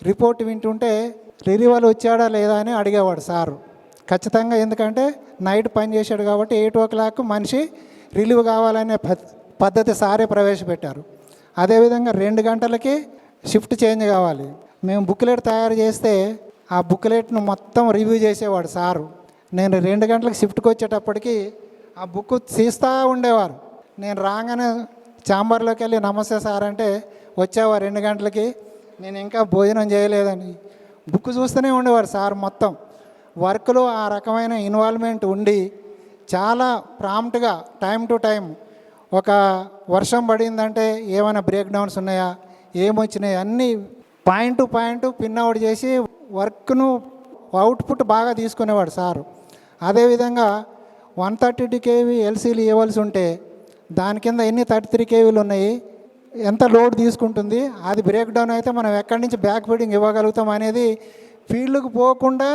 రిపోర్ట్ వింటుంటే రిలీవల్ వచ్చాడా లేదా అని అడిగేవాడు సారు ఖచ్చితంగా. ఎందుకంటే నైట్ పని చేశాడు కాబట్టి 8 o'clock మనిషి రిలీవ్ కావాలనే పద్ధతి సారే ప్రవేశపెట్టారు. అదేవిధంగా 2 గంటలకి షిఫ్ట్ చేంజ్ కావాలి. మేము బుక్లెట్ తయారు చేస్తే ఆ బుక్లెట్ను మొత్తం రివ్యూ చేసేవాడు సారు. నేను 2 గంటలకు షిఫ్ట్కి వచ్చేటప్పటికి ఆ బుక్ తీస్తూ ఉండేవారు. నేను రాగానే ఛాంబర్లోకి వెళ్ళి నమస్తే సార్ అంటే, వచ్చావా 2 గంటలకి, నేను ఇంకా భోజనం చేయలేదని బుక్ చూస్తూనే ఉండేవారు సార్. మొత్తం వర్క్లో ఆ రకమైన ఇన్వాల్వ్మెంట్ ఉండి చాలా ప్రాంప్ట్గా టైం టు టైం, ఒక వర్షం పడిందంటే ఏమైనా బ్రేక్ డౌన్స్ ఉన్నాయా, ఏమొచ్చినాయి అన్నీ point to point pin out చేసి వర్క్ను అవుట్పుట్ బాగా తీసుకునేవాడు సారు. అదేవిధంగా 132 kV ఎల్సీలు ఇవ్వాల్సి ఉంటే దాని కింద ఎన్ని 33 kVలు ఉన్నాయి, ఎంత లోడ్ తీసుకుంటుంది, అది బ్రేక్ డౌన్ అయితే మనం ఎక్కడి నుంచి బ్యాక్ ఫీడింగ్ ఇవ్వగలుగుతాం అనేది ఫీల్డ్కి పోకుండా,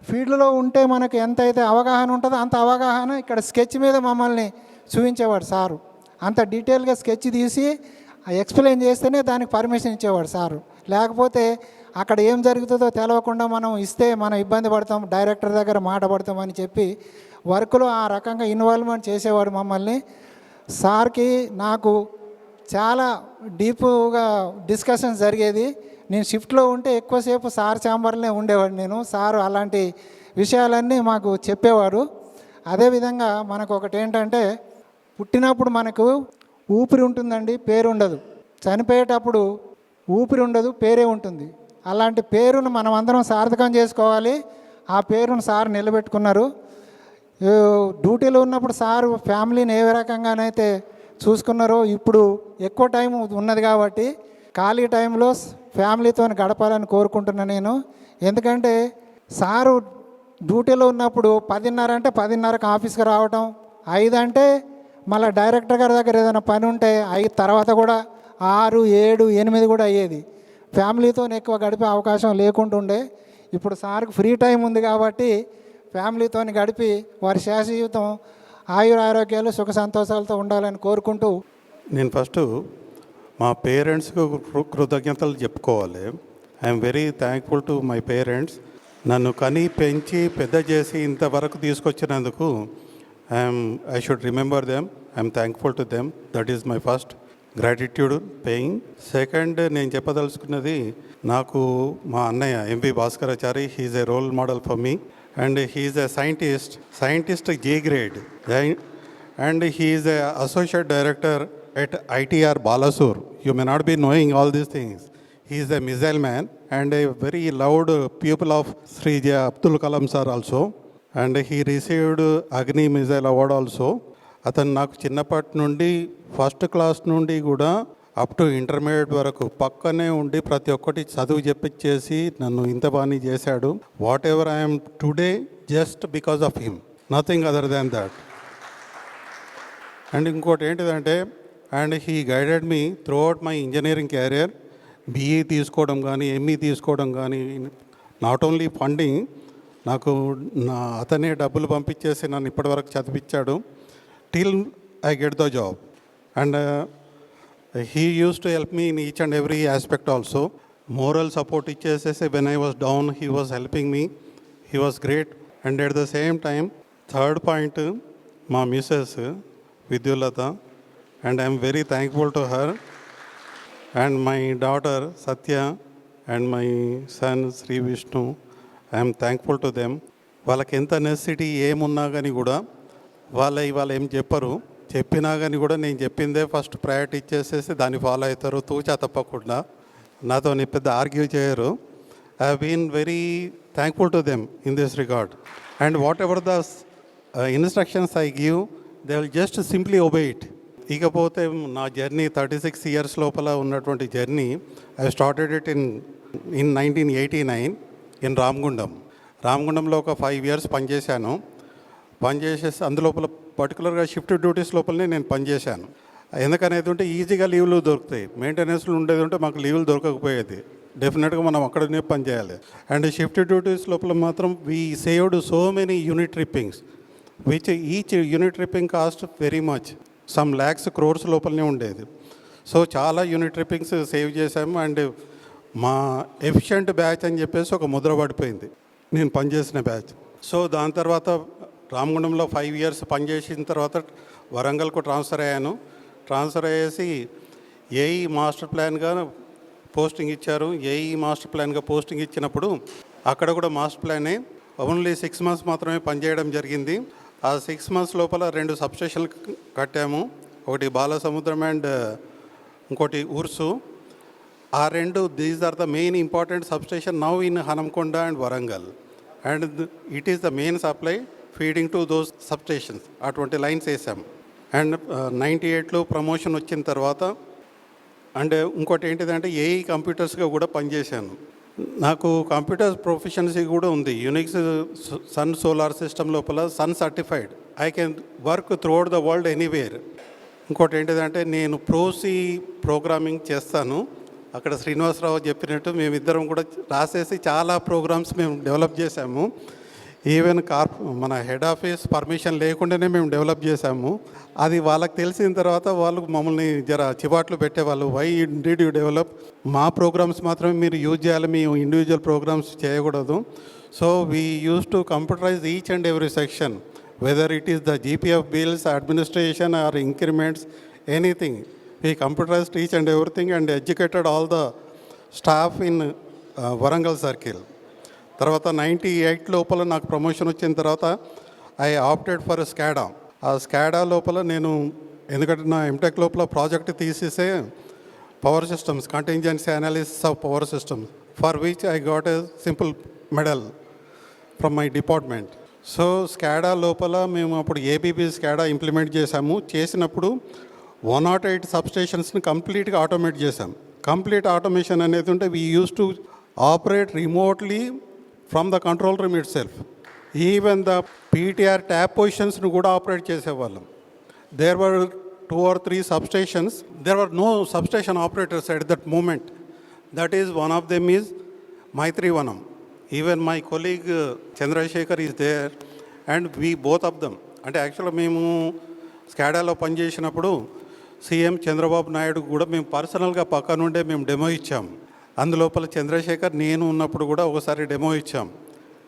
ఫీల్డ్లో ఉంటే మనకు ఎంత అయితే అవగాహన ఉంటుందో అంత అవగాహన ఇక్కడ స్కెచ్ మీద మమ్మల్ని చూపించేవాడు సారు. అంత డీటెయిల్గా స్కెచ్ తీసి ఎక్స్ప్లెయిన్ చేస్తేనే దానికి పర్మిషన్ ఇచ్చేవాడు సారు. లేకపోతే అక్కడ ఏం జరుగుతుందో తెలవకుండా మనం ఇస్తే మనం ఇబ్బంది పడతాం, డైరెక్టర్ దగ్గర మాట పడతామని చెప్పి వర్క్లో ఆ రకంగా ఇన్వాల్వ్మెంట్ చేసేవాడు మమ్మల్ని. సార్కి నాకు చాలా డీప్గా డిస్కషన్స్ జరిగేది. నేను షిఫ్ట్లో ఉంటే ఎక్కువసేపు సార్ ఛాంబర్లోనే ఉండేవాడు నేను. సారు అలాంటి విషయాలన్నీ మాకు చెప్పేవాడు. అదేవిధంగా మనకు ఒకటి ఏంటంటే, పుట్టినప్పుడు మనకు ఊపిరి ఉంటుందండి, పేరు ఉండదు. చనిపోయేటప్పుడు ఊపిరి ఉండదు, పేరే ఉంటుంది. అలాంటి పేరును మనం అందరం సార్థకం చేసుకోవాలి. ఆ పేరును సార్ నిలబెట్టుకున్నారు. డ్యూటీలో ఉన్నప్పుడు సార్ ఫ్యామిలీని ఏ రకంగానైతే చూసుకున్నారో, ఇప్పుడు ఎక్కువ టైం ఉన్నది కాబట్టి ఖాళీ టైంలో ఫ్యామిలీతో గడపాలని కోరుకుంటున్నాను నేను. ఎందుకంటే సారు డ్యూటీలో ఉన్నప్పుడు 10:30 అంటే 10:30కి ఆఫీస్కి రావటం, 5 అంటే మళ్ళీ డైరెక్టర్ గారి దగ్గర ఏదైనా పని ఉంటే 5 తర్వాత కూడా 6, 7, 8 కూడా అయ్యేది. ఫ్యామిలీతో ఎక్కువ గడిపే అవకాశం లేకుంటుండే. ఇప్పుడు సార్కి ఫ్రీ టైం ఉంది కాబట్టి ఫ్యామిలీతో గడిపి వారి శేష జీవితం ఆయురారోగ్యాలు సుఖ సంతోషాలతో ఉండాలని కోరుకుంటూ, నేను ఫస్ట్ మా పేరెంట్స్కు కృతజ్ఞతలు చెప్పుకోవాలి. I'm very thankful to my parents. నన్ను కని పెంచి పెద్ద చేసి ఇంతవరకు తీసుకొచ్చినందుకు I should remember them. I'm thankful to them. That is my first gratitude paying. Second, నేను చెప్పదలుచుకున్నది, నాకు మా అన్నయ్య MV Bhaskarachari, he's a role model for me and he's a scientist J grade, and he is a associate director at ITR Balasur. You may not be knowing all these things. He is a missile man and a very loud pupil of Sri J. Abdul Kalam sir also. And he received అగ్ని missile award also. అతను నాకు చిన్నప్పటి నుండి first class నుండి కూడా up to intermediate వరకు పక్కనే ఉండి ప్రతి ఒక్కటి చదువు చెప్పించేసి నన్ను ఇంత బాగా చేశాడు. What ever I'm today just because of him, nothing other than that. And ఇంకోటి ఏంటిదంటే, and he guided me through out my engineering carrier. BE తీసుకోవడం కానీ ఎంఈ తీసుకోవడం కానీ, నాట్ ఓన్లీ ఫండింగ్, నాకు అతనే డబ్బులు పంపించేసి నన్ను ఇప్పటివరకు చదివించాడు till I get the job. And he use to help me in each and every aspect also. Moral support ఇచ్చేసేసి when I was down he was helping me. He was great. And at the same time third point, మా Mrs Vidyulatha, and I'm very thankful to her. And my daughter Satya and my son Shri Vishnu, I'm thankful to them. వాళ్ళకి ఎంత necessity ఏమున్నా కానీ కూడా ఇవాళ ఏం చెప్పరు, చెప్పినా కానీ కూడా నేను చెప్పిందే ఫస్ట్ ప్రయారిటీ ఇచ్చేసేసి దాన్ని ఫాలో అవుతారు తూచా తప్పకుండా. నాతో పెద్ద ఆర్గ్యూ చేయరు. I have been very thankful to them in this regard. And whatever the instructions I give, they will just simply obey it. ఇకపోతే నా జర్నీ 36 years లోపల ఉన్నటువంటి journey, I started it in 1989 in రామగుండంలో ఒక 5 years పనిచేశాను. పనిచేసేసి అందులోపల పర్టికులర్గా shift duties లోపలనే నేను పనిచేశాను. ఎందుకనేది ఉంటే ఈజీగా లీవ్లు దొరుకుతాయి. మెయింటెనెన్స్లు ఉండేది ఉంటే మాకు లీవ్లు దొరకకపోయేది. డెఫినెట్గా మనం అక్కడనే పని చేయాలి. అండ్ షిఫ్ట్ డ్యూటీస్ లోపల మాత్రం we saved so many unit trippings, which each unit tripping cost very much, some lakhs crores లోపలనే ఉండేది. సో చాలా యూనిట్ ట్రిప్పింగ్స్ సేవ్ చేశాము. అండ్ మా ఎఫిషియెంట్ బ్యాచ్ అని చెప్పేసి ఒక ముద్ర పడిపోయింది నేను పనిచేసిన బ్యాచ్. సో దాని తర్వాత రామగుండంలో 5 years పనిచేసిన తర్వాత వరంగల్కు ట్రాన్స్ఫర్ అయ్యాను. ట్రాన్స్ఫర్ అయ్యేసి ఏఈ మాస్టర్ ప్లాన్గా పోస్టింగ్ ఇచ్చారు. ఏఈ మాస్టర్ ప్లాన్గా పోస్టింగ్ ఇచ్చినప్పుడు అక్కడ కూడా మాస్టర్ ప్లానే ఓన్లీ 6 months మాత్రమే పనిచేయడం జరిగింది. ఆ 6 months లోపల 2 సబ్స్టేషన్లు కట్టాము. ఒకటి బాలసముద్రం అండ్ ఇంకోటి ఉర్సు. ఆ 2 these are the main important substation now in Hanamkonda and Warangal. And it is the main supply feeding to those substations. అటువంటి లైన్స్ వేసాం. అండ్ 98లో ప్రమోషన్ వచ్చిన తర్వాత అండ్ ఇంకోటి ఏంటిదంటే ఏఈ కంప్యూటర్స్గా కూడా పనిచేశాను. నాకు కంప్యూటర్ ప్రొఫిషియన్సీ కూడా ఉంది. యూనిక్స్ సన్ సోలార్ సిస్టమ్ లోపల Sun certified. I can work throughout the world anywhere. ఇంకోటి ఏంటిదంటే నేను ప్రోసీ ప్రోగ్రామింగ్ చేస్తాను. అక్కడ శ్రీనివాసరావు చెప్పినట్టు మేమిద్దరం కూడా రాసేసి చాలా ప్రోగ్రామ్స్ మేము డెవలప్ చేశాము. ఈవెన్ మన హెడ్ ఆఫీస్ పర్మిషన్ లేకుండానే మేము డెవలప్ చేశాము. అది వాళ్ళకి తెలిసిన తర్వాత వాళ్ళు మమ్మల్ని జర చివాట్లు పెట్టేవాళ్ళు, వై డిడ్ యూ డెవలప్, మా ప్రోగ్రామ్స్ మాత్రమే మీరు యూజ్ చేయాలి, మీ ఇండివిజువల్ ప్రోగ్రామ్స్ చేయకూడదు. So we use to computerise each and every section, whether it is the GPF bills, administration or increments, anything. We computerized each and everything and educated all the staff in Warangal circle. తర్వాత 98 లోపల నాకు promotion వచ్చిన తర్వాత I opted for స్కాడా. ఆ స్కాడా లోపల నేను, ఎందుకంటే నా ఎంటెక్ లోపల ప్రాజెక్ట్ తీసేసే power systems, contingency analysis of power systems, for which I got a simple medal from my department. So స్కాడా లోపల మేము అప్పుడు ఏబీబీ స్కాడా ఇంప్లిమెంట్ చేశాము. చేసినప్పుడు 108 సబ్స్టేషన్స్ని కంప్లీట్గా ఆటోమేట్ చేశాం. కంప్లీట్ ఆటోమేషన్ అనేది ఉంటే we use to operate remotely from the control room itself. Even the PTR tap పొజిషన్స్ను కూడా ఆపరేట్ చేసేవాళ్ళం. There were 2 or 3 substations. There were no substation operators at that moment. That is, one of them is Maitri Vanam. Even my colleague Chandrasekhar is there, and we both of them. అంటే యాక్చువల్గా మేము స్కాడాలో పనిచేసినప్పుడు CM Chandrababu Naidu కూడా మేము పర్సనల్గా పక్క నుండే మేము డెమో ఇచ్చాం. అందులోపల చంద్రశేఖర్ నేను ఉన్నప్పుడు కూడా ఒకసారి డెమో ఇచ్చాం.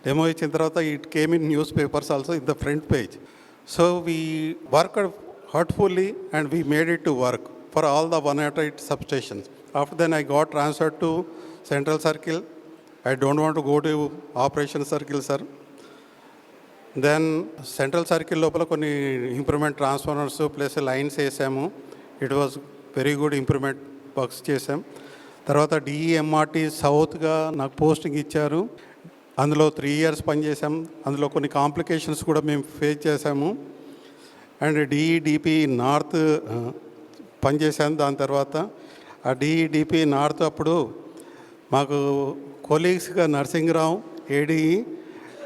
డెమో ఇచ్చిన తర్వాత it came in news papers also in the front page. So we worked heartfully and we made it to work for all the 108 substations. After then I got transferred to Central Circle. I don't want to go to Operation Circle, sir. Then Central Circle lopala konni improvement transformers plus lines చేసాము. It was very good improvement works చేసాం. తర్వాత DEMRT సౌత్గా నాకు posting ఇచ్చారు. అందులో 3 years పనిచేసాం. అందులో కొన్ని complications కూడా మేము ఫేస్ చేసాము. అండ్ డిఈడిపి నార్త్ పనిచేశాను. దాని తర్వాత ఆ డిఈడిపి నార్త్ అప్పుడు మాకు కొలీగ్స్గా నరసింహరావు ఏడిఈ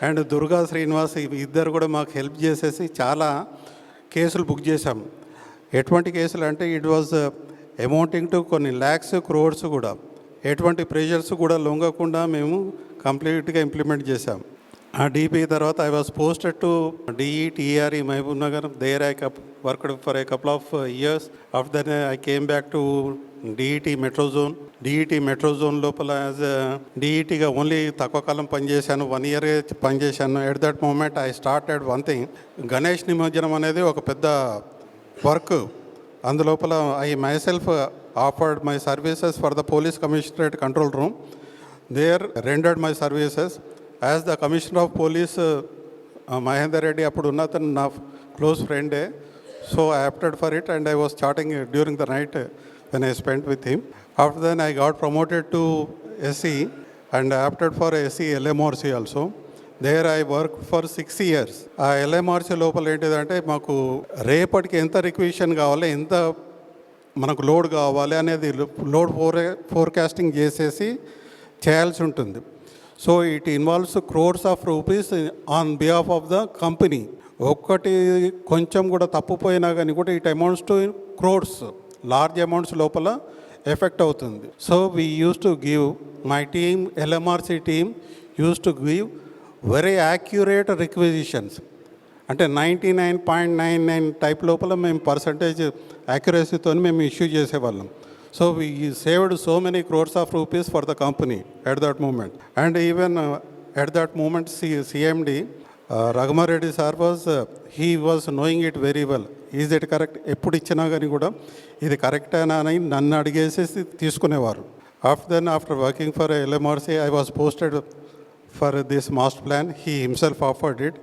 అండ్ దుర్గా శ్రీనివాస్ ఇద్దరు కూడా మాకు హెల్ప్ చేసేసి చాలా కేసులు బుక్ చేశాం. ఎటువంటి కేసులు అంటే ఇట్ వాజ్ అమౌంటింగ్ టు కొన్ని ల్యాక్స్ క్రోర్స్ కూడా. ఎటువంటి ప్రెషర్స్ కూడా లొంగకుండా మేము కంప్లీట్గా ఇంప్లిమెంట్ చేశాం. ఆ డిపి తర్వాత I was posted to DETRE Mahabubnagar. There I worked for a couple of years. After then I came back to DET metro zone. DET metro zone లోపల యాజ్ డిఈటిగా ఓన్లీ తక్కువ కాలం పనిచేశాను, 1 ఇయర్ పనిచేశాను. At that moment I started one thing. Ganesh నిమజ్జనం అనేది ఒక పెద్ద వర్క్. అందులోపల I myself offered my services for the police commissionerate control room. There rendered my services as the commissioner of police. Mahender Reddy అప్పుడు ఉన్నతను నా క్లోజ్ ఫ్రెండే. So I opted for it and I was chatting during the night when I spent with him. After then I got promoted to SC and I opted for SC LMRC also. There I worked for 6 years. ఆ LMRC లోపల ఏంటిదంటే మాకు రేపటికి ఎంత requisition కావాలి, ఎంత మనకు load కావాలి అనేది లోడ్ ఫోర్కాస్టింగ్ చేసేసి చేయాల్సి ఉంటుంది. So it involves crores of rupees on behalf of the company. ఒక్కటి కొంచెం కూడా తప్పుపోయినా కానీ కూడా it amounts to crores, large amounts లోపల ఎఫెక్ట్ అవుతుంది. So we use to give, my team LMRC team use to give very accurate requisitions. అంటే 99.99 type లోపల మేము పర్సంటేజ్ యాక్యురసీతో మేము ఇష్యూ చేసేవాళ్ళం. So we saved so many crores of rupees for the company at that moment. And even at that moment CMD Raghumareddy sir he was knowing it very well. Is it correct, ఎప్పుడు ఇచ్చినా కానీ కూడా ఇది కరెక్టేనా అని నన్ను అడిగేసేసి తీసుకునేవారు. After working for LMRC I was posted for this master plan. He himself offered it.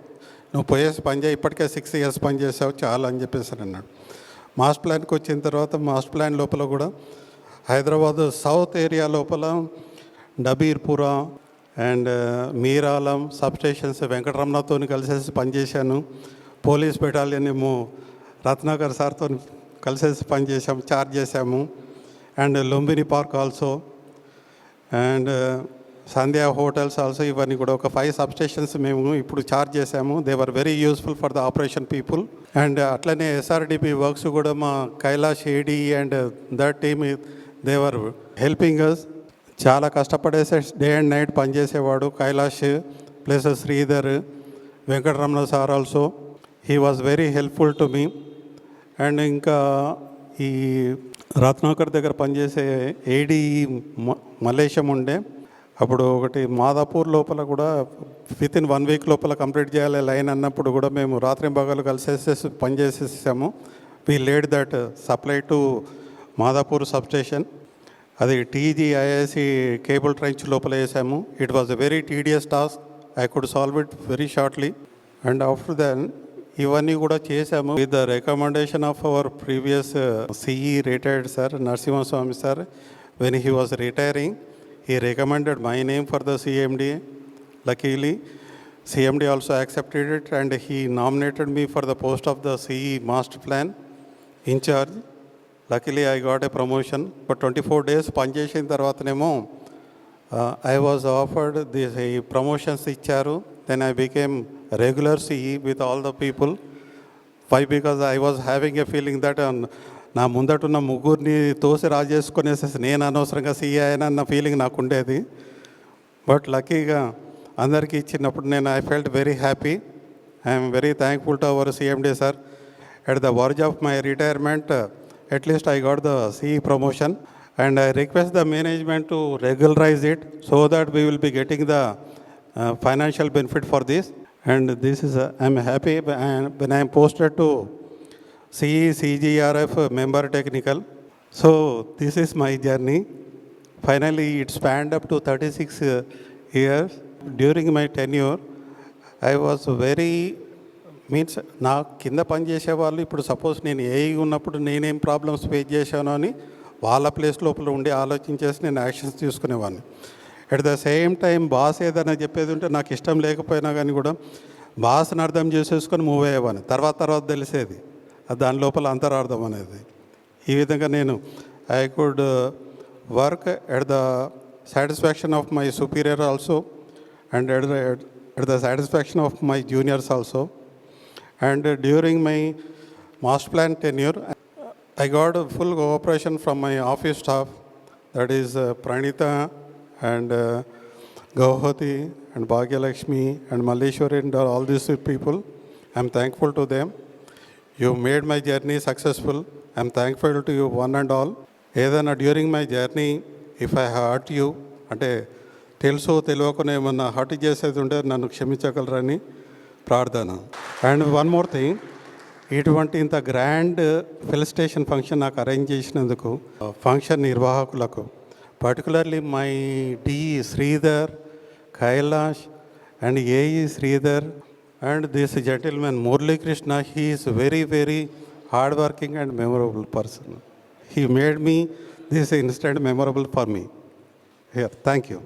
నువ్వు పోయేసి పనిచేయి, ఇప్పటికే 6 ఇయర్స్ పనిచేసావు చాలా అని చెప్పేసి అన్నాడు. మాస్టర్ ప్లాన్కి వచ్చిన తర్వాత మాస్టర్ ప్లాన్ లోపల కూడా హైదరాబాద్ సౌత్ ఏరియా లోపల డబీర్పుర అండ్ మీరాలం సబ్స్టేషన్స్ వెంకటరమణతో కలిసేసి పనిచేశాను. పోలీస్ బెటాలియన్ ఏమో రత్నాకర్ సార్తో కలిసేసి పనిచేసాము, చార్జ్ చేసాము. And Lumbini park also and Sandhya hotels also, ఇవన్నీ కూడా ఒక 5 సబ్స్టేషన్స్ మేము ఇప్పుడు చార్జ్ చేసాము. They were very useful for the operation people. And అట్లనే ఎస్ఆర్డిపి వర్క్స్ కూడా మా Kailash AD and that team they were helping us. చాలా కష్టపడేసే డే అండ్ నైట్ పనిచేసేవాడు Kailash plus Sridhar, Venkataramana sir also. He was very helpful to me. And ఇంకా ఈ రత్నాకర్ దగ్గర పనిచేసే ఏడి మలేషియం ఉండే అప్పుడు ఒకటి మాదాపూర్ లోపల కూడా వితిన్ 1 వీక్ లోపల కంప్లీట్ చేయాలి లైన్ అన్నప్పుడు కూడా మేము రాత్రి భాగాలు కలిసేసి పనిచేసేసాము. We laid that supply to Madhapur substation. అది టీజీఐఐసి కేబుల్ ట్రెంచ్ లోపల వేసాము. It was a very tedious task. I could solve it very shortly. And after then ఇవన్నీ కూడా చేశాము with the recommendation of our previous CE retired sir Narasimhaswamy sir. When he was retiring he recommended my name for the CMD. Luckily, CMD also accepted it and he nominated me for the post of the CE Master Plan in charge. Luckily, I got a promotion. For 24 days, పనిచేసిన తర్వాతనేమో I was offered this promotions ఇచ్చారు. Then I became regular CE with all the people. Why? Because I was having a feeling that నా ముందటున్న ముగ్గురిని తోసి రాజేసుకునేసేసి నేను అనవసరంగా CA అయినా అన్న ఫీలింగ్ నాకు ఉండేది. బట్ లక్కీగా అందరికీ ఇచ్చినప్పుడు నేను I felt very happy. I'm very thankful to our CMD sir. At the verge of my retirement at least I got the CE promotion and I request the management to regularise it so that we will be getting the financial benefit for this. And this is I'm happy when I'm posted to CE CGRF member technical. So this is my journey. Finally it spanned up to 36 years. During my tenure I was very means నా కింద పనిచేసే వాళ్ళు ఇప్పుడు suppose నేను AE ఉన్నప్పుడు నేనేం problems face చేశానో అని వాళ్ళ ప్లేస్ లోపల ఉండి ఆలోచించేసి నేను యాక్షన్స్ తీసుకునేవాడిని. At the same time boss ఏదైనా చెప్పేది ఉంటే నాకు ఇష్టం లేకపోయినా కానీ కూడా బాస్ని అర్థం చేసేసుకొని మూవ్ అయ్యేవాడిని. తర్వాత తెలిసేది దాని లోపల అంతరార్థం అనేది. ఈ విధంగా నేను I could work at the satisfaction of my superior also and at the satisfaction of my juniors also. And during my master plan tenure, I got a full cooperation from my office staff, that is Pranita and Gauhati and Bhagyalakshmi and Malleshwari and all these people. I'm thankful to them. You made my journey successful. I'm thankful to you one and all. ఏదైనా during my journey if I hurt you, అంటే తెలుసో తెలియకుండా ఏమన్నా hurt చేసేది ఉంటే నన్ను క్షమించగలరని ప్రార్థన. And one more thing, ఇటువంటి ఇంత గ్రాండ్ ఫెలిసిటేషన్ ఫంక్షన్ నాకు అరేంజ్ చేసినందుకు ఫంక్షన్ నిర్వాహకులకు, particularly my D Sridhar, Kailash and AE Sridhar and this gentlemen Muralikrishna, he is very very hard working and memorable person. He made me this instant memorable for me. Here, thank you.